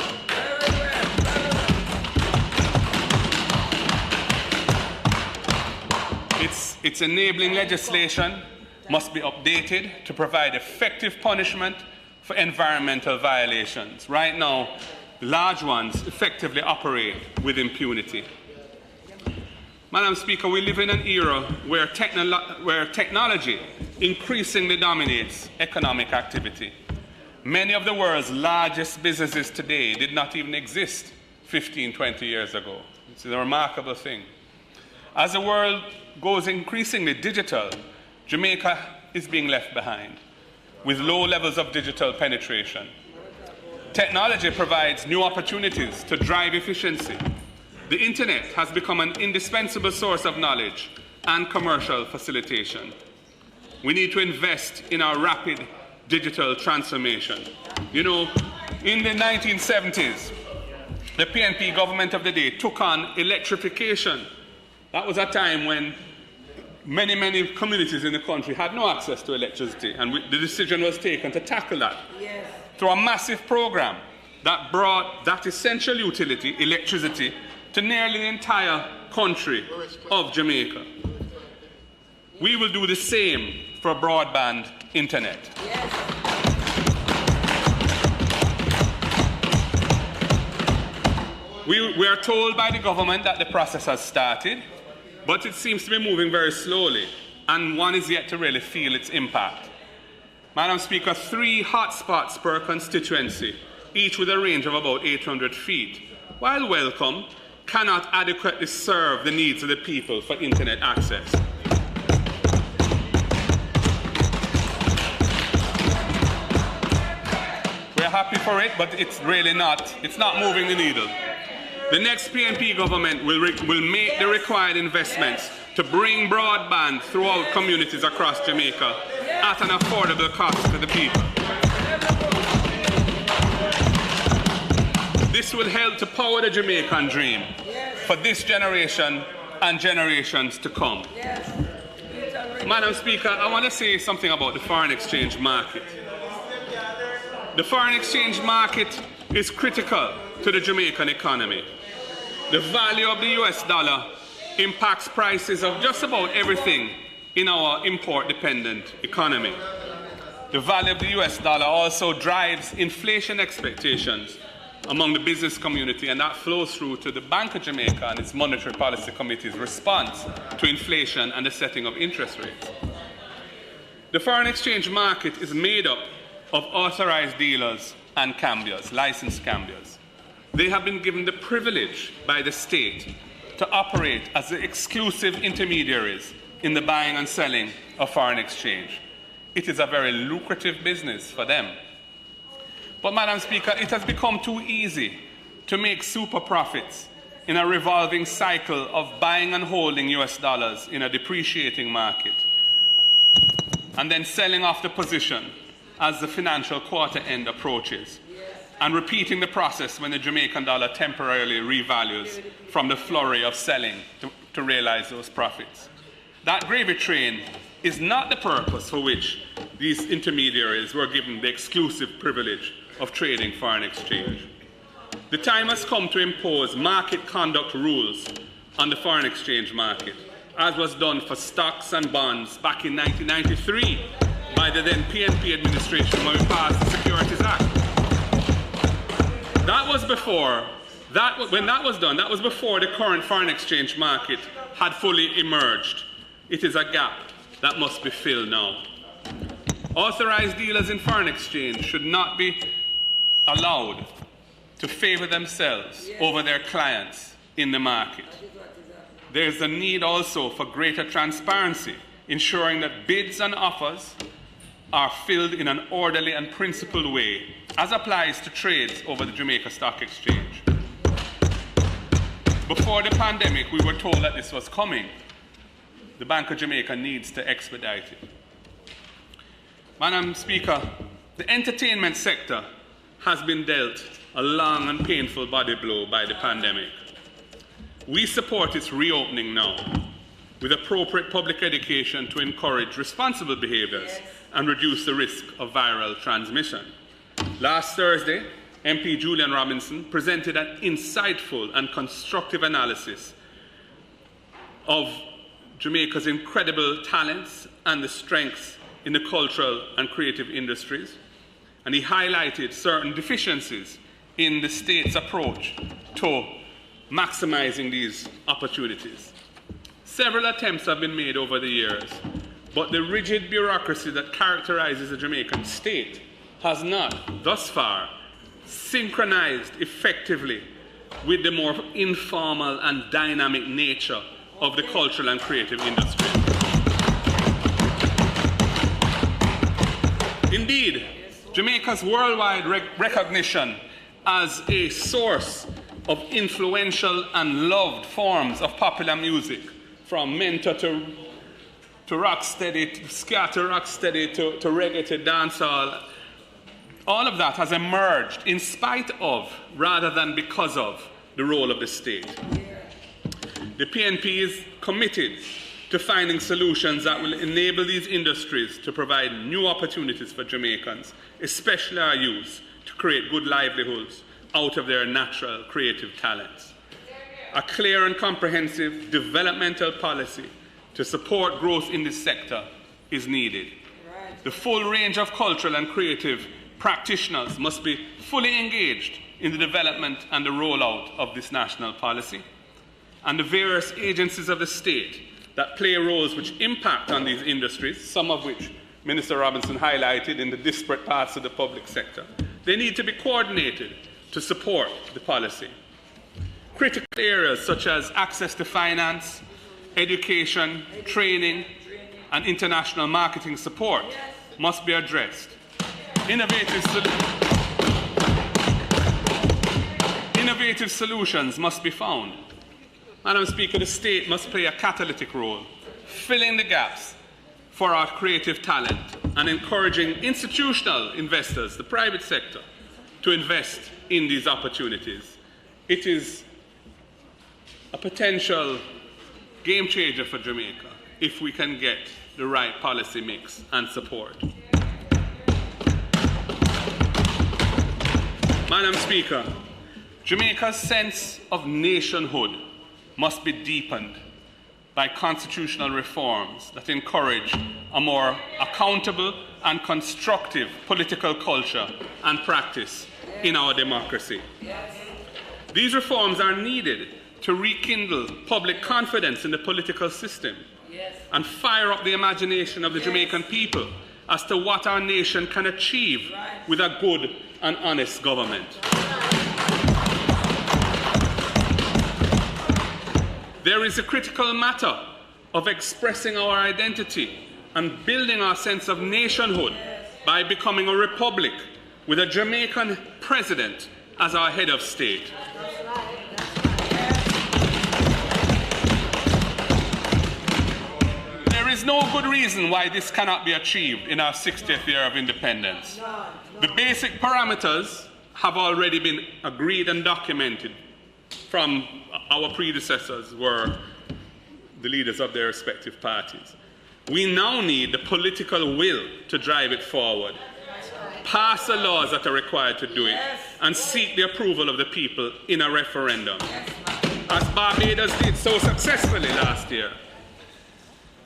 Its enabling legislation must be updated to provide effective punishment for environmental violations. Right now, large ones effectively operate with impunity. Madam Speaker, we live in an era where technology increasingly dominates economic activity. Many of the world's largest businesses today did not even exist 15, 20 years ago. It's a remarkable thing. As the world goes increasingly digital, Jamaica is being left behind with low levels of digital penetration. Technology provides new opportunities to drive efficiency. The internet has become an indispensable source of knowledge and commercial facilitation. We need to invest in our rapid digital transformation. You know, in the 1970s, the PNP government of the day took on electrification. That was a time when many communities in the country had no access to electricity, and the decision was taken to tackle that through a massive program that brought that essential utility, electricity, to nearly the entire country of Jamaica. We will do the same for broadband internet. We We are told by the government that the process has started, but it seems to be moving very slowly, and one is yet to really feel its impact. Madam Speaker, 3 hotspots per constituency, each with a range of about 800 feet, while welcome, cannot adequately serve the needs of the people for internet access. We're happy for it, but it's not moving the needle. The next PNP government will make the required investments to bring broadband throughout communities across Jamaica at an affordable cost to the people. This will help to power the Jamaican dream for this generation and generations to come. Madam Speaker, I want to say something about the foreign exchange market. The foreign exchange market is critical to the Jamaican economy. The value of the US dollar impacts prices of just about everything in our import-dependent economy. The value of the US dollar also drives inflation expectations among the business community, and that flows through to the Bank of Jamaica and its Monetary Policy Committee's response to inflation and the setting of interest rates. The foreign exchange market is made up of authorized dealers and cambiers, licensed cambiers. They have been given the privilege by the state to operate as the exclusive intermediaries in the buying and selling of foreign exchange. It is a very lucrative business for them. But, Madam Speaker, it has become too easy to make super profits in a revolving cycle of buying and holding US dollars in a depreciating market, and then selling off the position as the financial quarter end approaches, and repeating the process when the Jamaican dollar temporarily revalues from the flurry of selling to realize those profits. That gravy train is not the purpose for which these intermediaries were given the exclusive privilege of trading foreign exchange. The time has come to impose market conduct rules on the foreign exchange market, as was done for stocks and bonds back in 1993 by the then PNP administration when we passed the Securities Act. When that was done, that was before the current foreign exchange market had fully emerged. It is a gap that must be filled now. Authorized dealers in foreign exchange should not be allowed to favor themselves over their clients in the market. There is a need also for greater transparency, ensuring that bids and offers are filled in an orderly and principled way, as applies to trades over the Jamaica Stock Exchange. Before the pandemic, we were told that this was coming. The Bank of Jamaica needs to expedite it. Madam Speaker, the entertainment sector has been dealt a long and painful body blow by the pandemic. We support its reopening now, with appropriate public education to encourage responsible behaviours and reduce the risk of viral transmission. Last Thursday, MP Julian Robinson presented an insightful and constructive analysis of Jamaica's incredible talents and the strengths in the cultural and creative industries, and he highlighted certain deficiencies in the state's approach to maximizing these opportunities. Several attempts have been made over the years, but the rigid bureaucracy that characterizes the Jamaican state has not, thus far, synchronized effectively with the more informal and dynamic nature of the cultural and creative industry. Indeed, Jamaica's worldwide recognition as a source of influential and loved forms of popular music, from mento to rocksteady, to scat to rocksteady, to reggae to dancehall, all of that has emerged in spite of, rather than because of, the role of the state. The PNP is committed to finding solutions that will enable these industries to provide new opportunities for Jamaicans, especially our youth, to create good livelihoods out of their natural creative talents. A clear and comprehensive developmental policy to support growth in this sector is needed. The full range of cultural and creative practitioners must be fully engaged in the development and the rollout of this national policy. And the various agencies of the state that play roles which impact on these industries, some of which Minister Robinson highlighted in the disparate parts of the public sector, they need to be coordinated to support the policy. Critical areas such as access to finance, education, training, and international marketing support must be addressed. Innovative solutions must be found. Madam Speaker, the state must play a catalytic role, filling the gaps for our creative talent and encouraging institutional investors, the private sector, to invest in these opportunities. It is a potential game changer for Jamaica if we can get the right policy mix and support. Madam Speaker, Jamaica's sense of nationhood must be deepened by constitutional reforms that encourage a more accountable and constructive political culture and practice in our democracy. These reforms are needed to rekindle public confidence in the political system and fire up the imagination of the Jamaican people as to what our nation can achieve with a good and honest government. There is a critical matter of expressing our identity and building our sense of nationhood by becoming a republic with a Jamaican president as our head of state. There is no good reason why this cannot be achieved in our 60th year of independence. The basic parameters have already been agreed and documented from our predecessors, were the leaders of their respective parties. We now need the political will to drive it forward, pass the laws that are required to do it, and seek the approval of the people in a referendum, as Barbados did so successfully last year.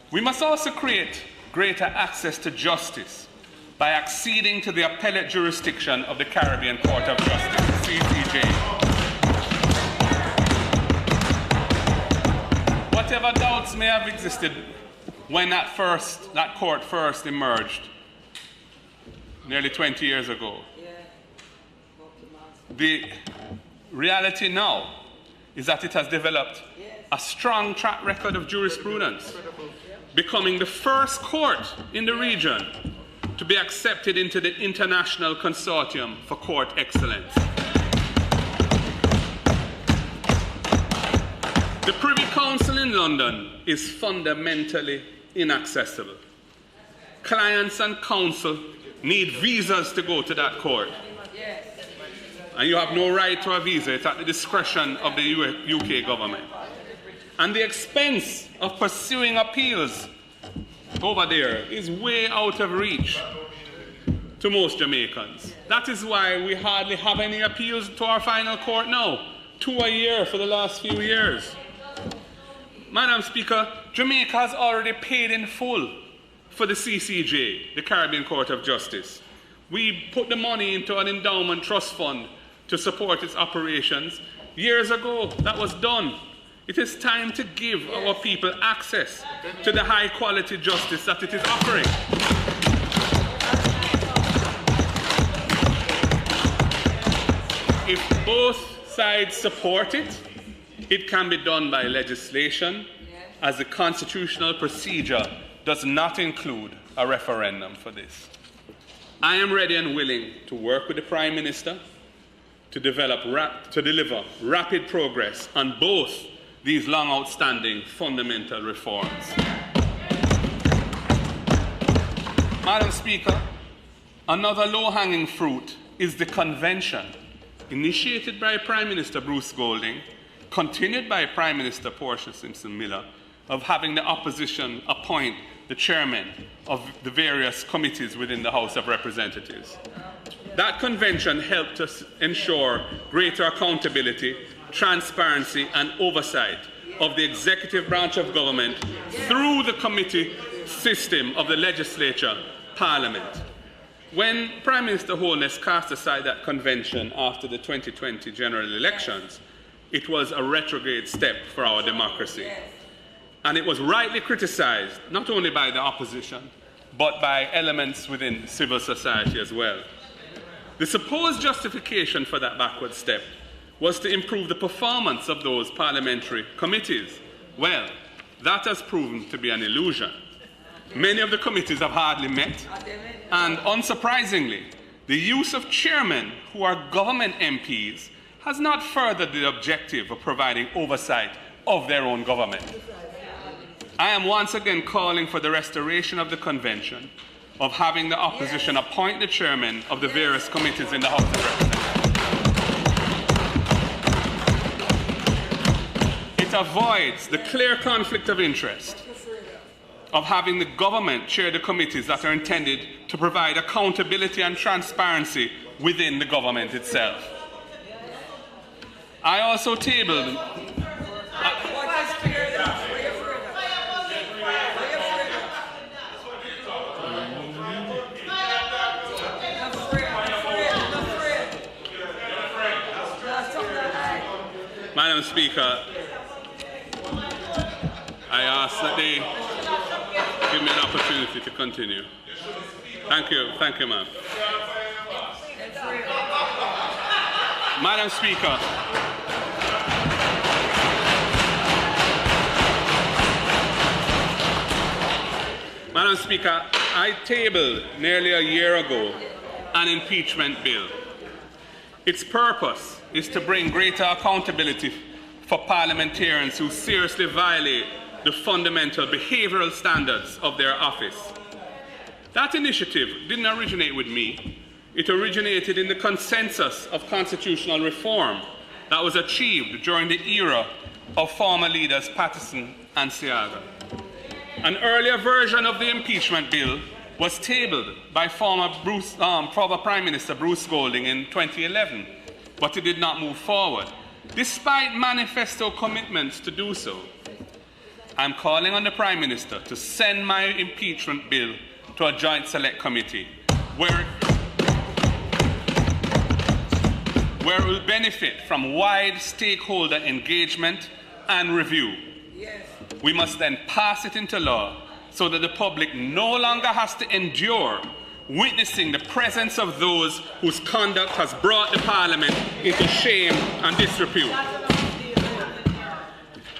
We must also create greater access to justice by acceding to the appellate jurisdiction of the Caribbean Court of Justice, CBCJ. Whatever doubts may have existed when that court first emerged nearly 20 years ago, the reality now is that it has developed a strong track record of jurisprudence, becoming the first court in the region to be accepted into the International Consortium for Court Excellence. The Privy Council in London is fundamentally inaccessible. Clients and counsel need visas to go to that court. And you have no right to a visa. It's at the discretion of the UK government. And the expense of pursuing appeals over there is way out of reach to most Jamaicans. That is why we hardly have any appeals to our final court now, 2 a year for the last few years. Madam Speaker, Jamaica has already paid in full for the CCJ, the Caribbean Court of Justice. We put the money into an endowment trust fund to support its operations. Years ago, that was done. It is time to give our people access to the high-quality justice that it is offering. If both sides support it, it can be done by legislation, as the constitutional procedure does not include a referendum for this. I am ready and willing to work with the Prime Minister to deliver rapid progress on both these long outstanding fundamental reforms. Madam Speaker, another low-hanging fruit is the convention initiated by Prime Minister Bruce Golding, continued by Prime Minister Portia Simpson-Miller, of having the opposition appoint the chairman of the various committees within the House of Representatives. That convention helped us ensure greater accountability, transparency, and oversight of the executive branch of government through the committee system of the legislature, Parliament. When Prime Minister Holness cast aside that convention after the 2020 general elections, it was a retrograde step for our democracy. And it was rightly criticized, not only by the opposition, but by elements within civil society as well. The supposed justification for that backward step was to improve the performance of those parliamentary committees. Well, that has proven to be an illusion. Many of the committees have hardly met, and unsurprisingly, the use of chairmen who are government MPs has not furthered the objective of providing oversight of their own government. I am once again calling for the restoration of the convention, of having the opposition appoint the chairmen of the various committees in the House of Representatives. It avoids the clear conflict of interest of having the government chair the committees that are intended to provide accountability and transparency within the government itself. I also tabled Madam Speaker, I ask that they give me an opportunity to continue. Thank you, ma'am. Madam Speaker, I tabled nearly a year ago an impeachment bill. Its purpose is to bring greater accountability for parliamentarians who seriously violate the fundamental behavioral standards of their office. That initiative didn't originate with me. It originated in the consensus of constitutional reform that was achieved during the era of former leaders Patterson and Seaga. An earlier version of the impeachment bill was tabled by former Prime Minister Bruce Golding in 2011, but it did not move forward, despite manifesto commitments to do so. I'm calling on the Prime Minister to send my impeachment bill to a joint select committee where it will benefit from wide stakeholder engagement and review. Yes. We must then pass it into law so that the public no longer has to endure witnessing the presence of those whose conduct has brought the Parliament into shame and disrepute.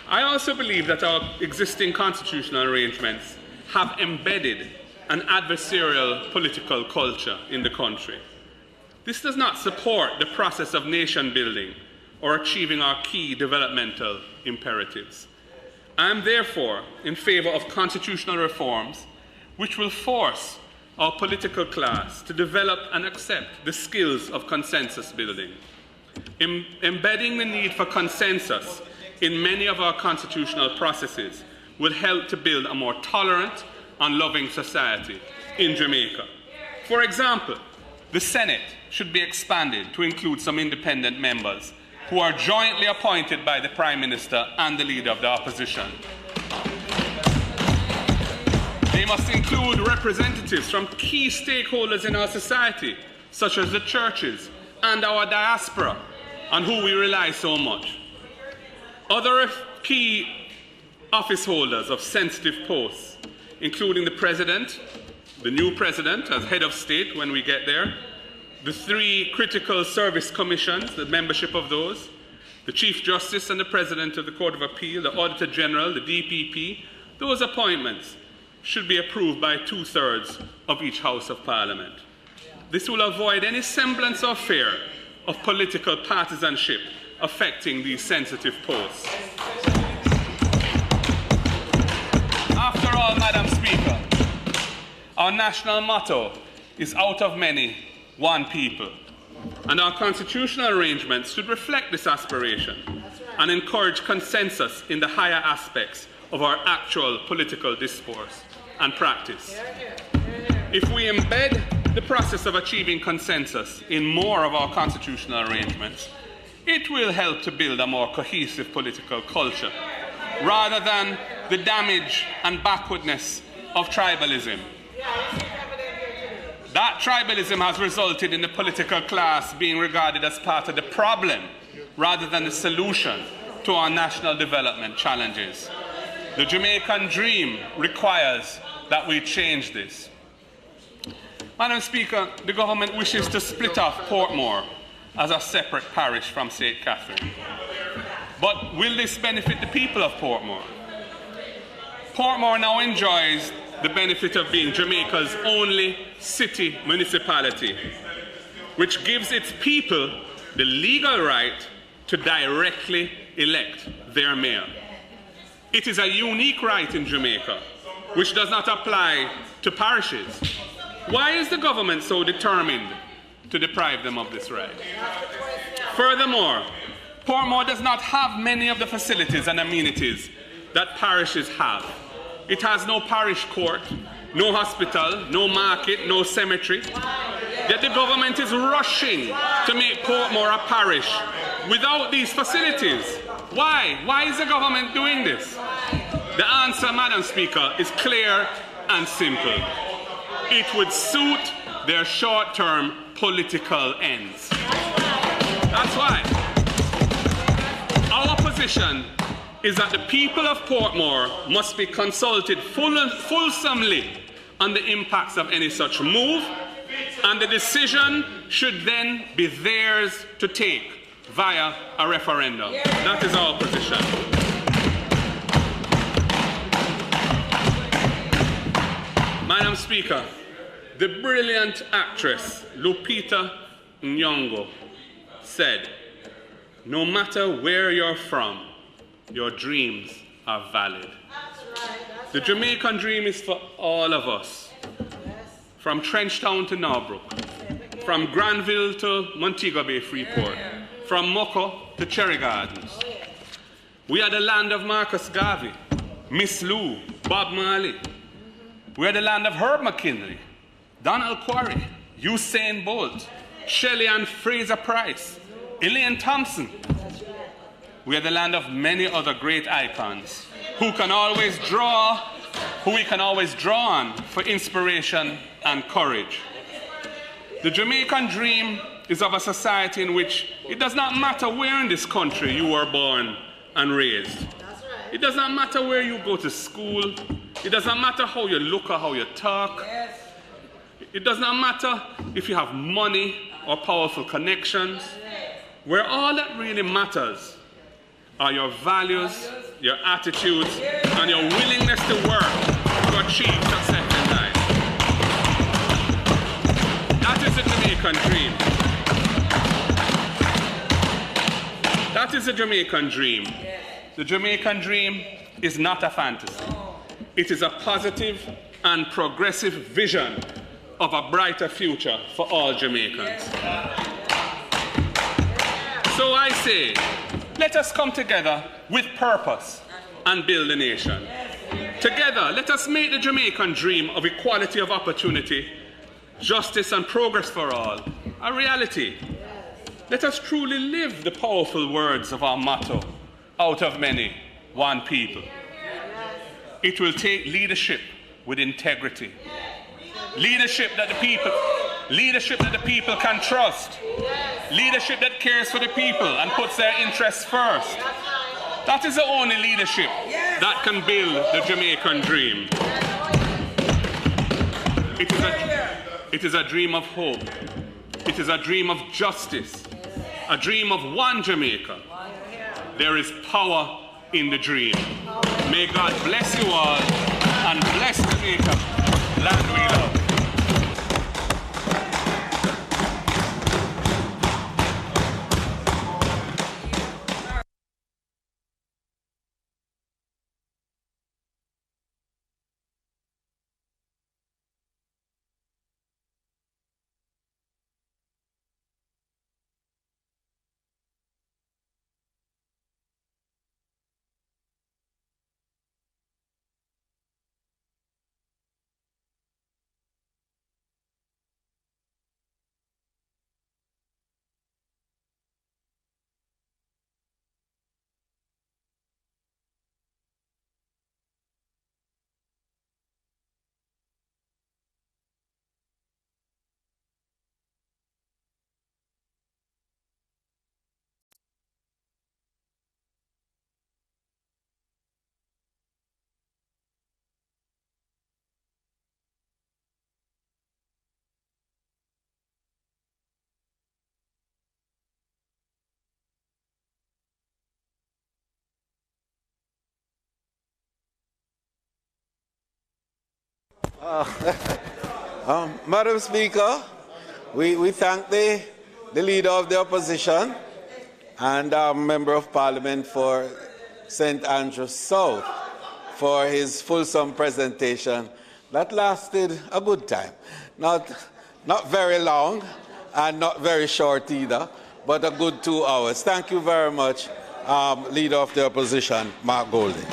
I also believe that our existing constitutional arrangements have embedded an adversarial political culture in the country. This does not support the process of nation building or achieving our key developmental imperatives. I am therefore in favour of constitutional reforms which will force our political class to develop and accept the skills of consensus building. Embedding the need for consensus in many of our constitutional processes will help to build a more tolerant and loving society in Jamaica. For example, the Senate should be expanded to include some independent members who are jointly appointed by the Prime Minister and the Leader of the Opposition. They must include representatives from key stakeholders in our society, such as the churches and our diaspora, on who we rely so much. Other key office holders of sensitive posts, including the President, the new President as head of state when we get there, the 3 critical service commissions, the membership of those, the Chief Justice and the President of the Court of Appeal, the Auditor General, the DPP, those appointments should be approved by 2/3 of each House of Parliament. This will avoid any semblance or fear of political partisanship affecting these sensitive posts. After all, Madam Speaker, our national motto is out of many, one people. And our constitutional arrangements should reflect this aspiration and encourage consensus in the higher aspects of our actual political discourse and practice. If we embed the process of achieving consensus in more of our constitutional arrangements, it will help to build a more cohesive political culture, rather than the damage and backwardness of tribalism That tribalism has resulted in the political class being regarded as part of the problem rather than the solution to our national development challenges. The Jamaican dream requires that we change this. Madam Speaker, the government wishes to split off Portmore as a separate parish from St. Catherine. But will this benefit the people of Portmore? Portmore now enjoys the benefit of being Jamaica's only city municipality, which gives its people the legal right to directly elect their mayor. It is a unique right in Jamaica, which does not apply to parishes. Why is the government so determined to deprive them of this right? Furthermore, Portmore does not have many of the facilities and amenities that parishes have. It has no parish court, no hospital, no market, no cemetery. Yet the government is rushing to make Portmore a parish without these facilities. Why? Why is the government doing this? The answer, Madam Speaker, is clear and simple. It would suit their short-term political ends. That's why. Our position is that the people of Portmore must be consulted fulsomely on the impacts of any such move, and the decision should then be theirs to take via a referendum. That is our position. Madam Speaker, the brilliant actress Lupita Nyong'o said, "No matter where you're from, your dreams are valid." The Jamaican dream is for all of us, from Trenchtown to Norbrook, from Granville to Montego Bay Freeport, from Moko to Cherry Gardens. We are the land of Marcus Garvey, Miss Lou, Bob Marley. We are the land of Herb McKinley, Donald Quarry, Usain Bolt, Shelley and Fraser Price, Elaine Thompson. We are the land of many other great icons who we can always draw on for inspiration and courage. The Jamaican dream is of a society in which it does not matter where in this country you were born and raised. It does not matter where you go to school. It does not matter how you look or how you talk. It does not matter if you have money or powerful connections. Where all that really matters are your values, your attitudes, and your willingness to work to achieve success in life. That is the Jamaican dream. That is the Jamaican dream. The Jamaican dream is not a fantasy. It is a positive and progressive vision of a brighter future for all Jamaicans. So I say, let us come together with purpose and build a nation. Together, let us make the Jamaican dream of equality of opportunity, justice and progress for all a reality. Let us truly live the powerful words of our motto, out of many, one people. It will take leadership with integrity. Leadership that the people can trust. Leadership that cares for the people and puts their interests first. That is the only leadership that can build the Jamaican dream. It is a dream of hope. It is a dream of justice. A dream of one Jamaica. There is power in the dream. May God bless you all and bless Jamaica, land we love. Madam Speaker, we thank the Leader of the Opposition and our Member of Parliament for St. Andrews South for his fulsome presentation that lasted a good time. Not very long and not very short either, but a good 2 hours. Thank you very much, Leader of the Opposition, Mark Golding.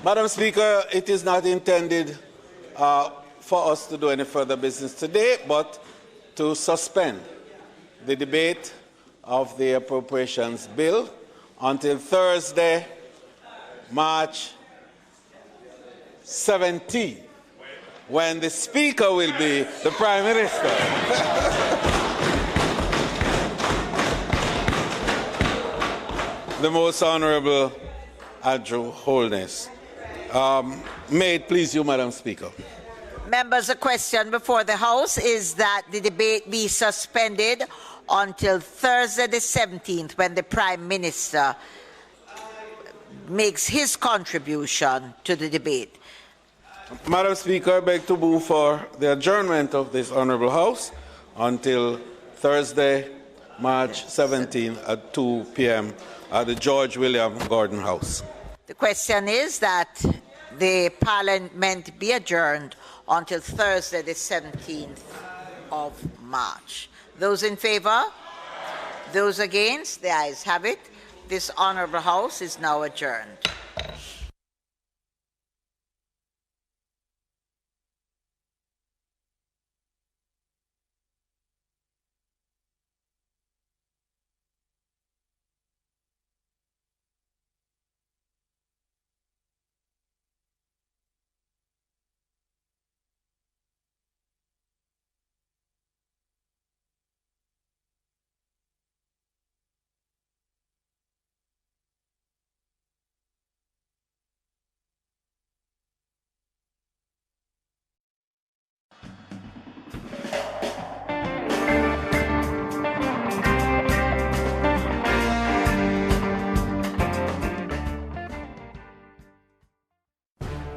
Madam Speaker, it is not intended for us to do any further business today, but to suspend the debate of the appropriations bill until Thursday, March 17, when the Speaker will be the Prime Minister. The Most Honourable Andrew Holness. May it please you, Madam Speaker. Members, the question before the House is that the debate be suspended until Thursday the 17th, when the Prime Minister makes his contribution to the debate. Madam Speaker, I beg to move for the adjournment of this Honourable House until Thursday, March 17 at 2 p.m. at the George William Gordon House. The question is that the Parliament be adjourned until Thursday, the 17th of March. Those in favour? Those against? The ayes have it. This Honourable House is now adjourned.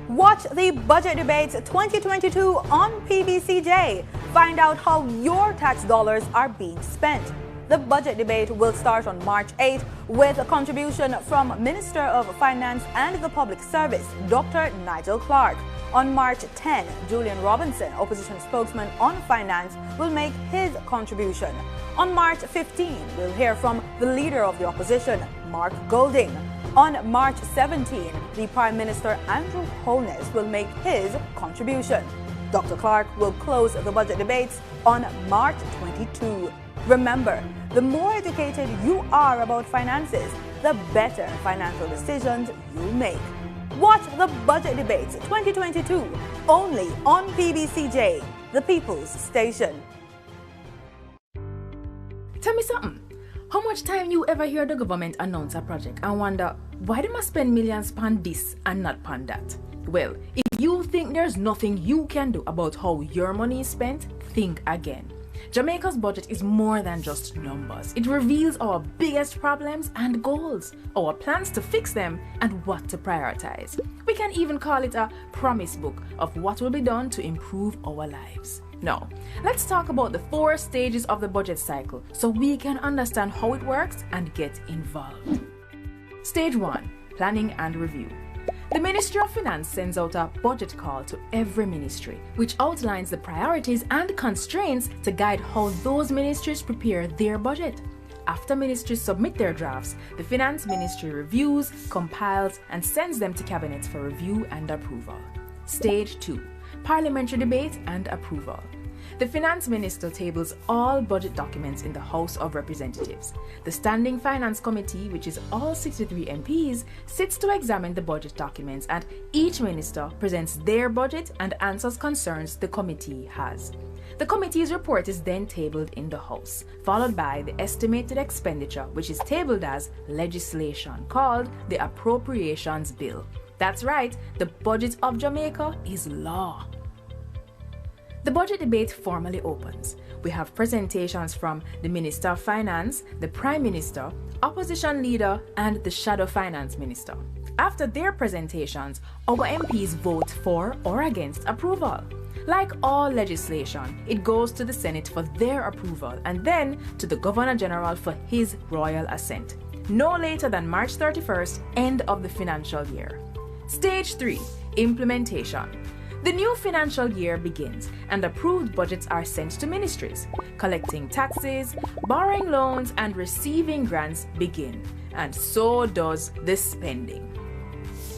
Watch the Budget Debates 2022 on PBCJ. Find out how your tax dollars are being spent. The Budget Debate will start on March 8 with a contribution from Minister of Finance and the Public Service, Dr. Nigel Clark. On March 10, Julian Robinson, Opposition Spokesman on Finance, will make his contribution. On March 15, we'll hear from the Leader of the Opposition, Mark Golding. On March 17, the Prime Minister Andrew Holness will make his contribution. Dr. Clark will close the budget debates on March 22. Remember, the more educated you are about finances, the better financial decisions you make. Watch the Budget Debates 2022 only on PBCJ, the People's Station. Tell me something. How much time you ever hear the government announce a project and wonder why they must spend millions on this and not on that? Well, if you think there's nothing you can do about how your money is spent, think again. Jamaica's budget is more than just numbers. It reveals our biggest problems and goals, our plans to fix them, and what to prioritize. We can even call it a promise book of what will be done to improve our lives. Now, let's talk about the 4 stages of the budget cycle so we can understand how it works and get involved. Stage 1, planning and review. The Ministry of Finance sends out a budget call to every ministry, which outlines the priorities and constraints to guide how those ministries prepare their budget. After ministries submit their drafts, the Finance Ministry reviews, compiles, and sends them to Cabinet for review and approval. Stage 2, Parliamentary debate and approval. The Finance Minister tables all budget documents in the House of Representatives. The Standing Finance Committee, which is all 63 MPs, sits to examine the budget documents, and each minister presents their budget and answers concerns the committee has. The committee's report is then tabled in the House, followed by the estimated expenditure, which is tabled as legislation called the Appropriations Bill. That's right, the budget of Jamaica is law. The budget debate formally opens. We have presentations from the Minister of Finance, the Prime Minister, Opposition Leader, and the Shadow Finance Minister. After their presentations, our MPs vote for or against approval. Like all legislation, it goes to the Senate for their approval and then to the Governor General for his royal assent, no later than March 31st, end of the financial year. Stage 3, implementation. The new financial year begins and approved budgets are sent to ministries. Collecting taxes, borrowing loans, and receiving grants begin. And so does the spending.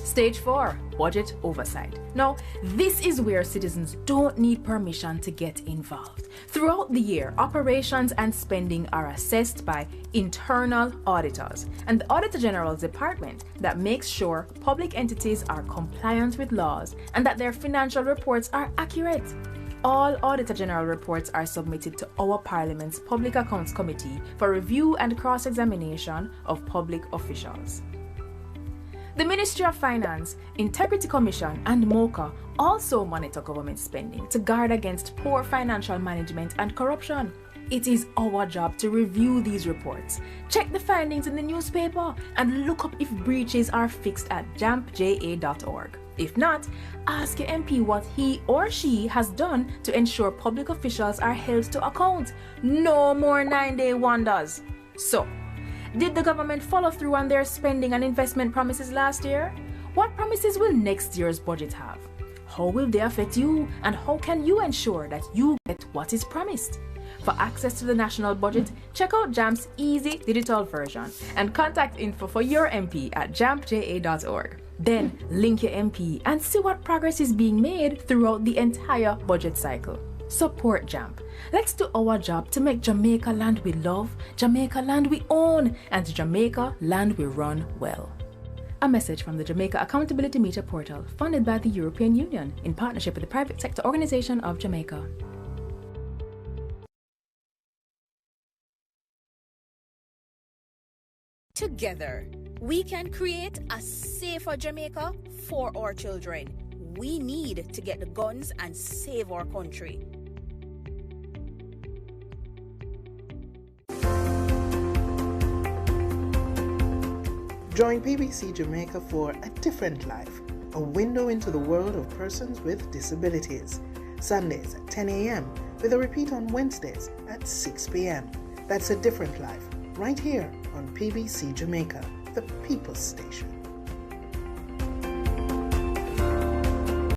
Stage 4, budget oversight. Now, this is where citizens don't need permission to get involved. Throughout the year, operations and spending are assessed by internal auditors and the Auditor General's department that makes sure public entities are compliant with laws and that their financial reports are accurate. All Auditor General reports are submitted to our Parliament's Public Accounts Committee for review and cross-examination of public officials. The Ministry of Finance, Integrity Commission, and MOCA also monitor government spending to guard against poor financial management and corruption. It is our job to review these reports, check the findings in the newspaper, and look up if breaches are fixed at jampja.org. If not, ask your MP what he or she has done to ensure public officials are held to account. No more 9-day wonders. So, did the government follow through on their spending and investment promises last year? What promises will next year's budget have? How will they affect you? And how can you ensure that you get what is promised? For access to the national budget, check out JAMP's easy digital version and contact info for your MP at jampja.org. Then link your MP and see what progress is being made throughout the entire budget cycle. Support JAMP. Let's do our job to make Jamaica land we love, Jamaica land we own, and Jamaica land we run well. A message from the Jamaica Accountability Meter Portal, funded by the European Union in partnership with the Private Sector Organization of Jamaica. Together, we can create a safer Jamaica for our children. We need to get the guns and save our country. Join BBC Jamaica for A Different Life, a window into the world of persons with disabilities. Sundays at 10 a.m. with a repeat on Wednesdays at 6 p.m. That's A Different Life, right here on PBC Jamaica, the People's Station.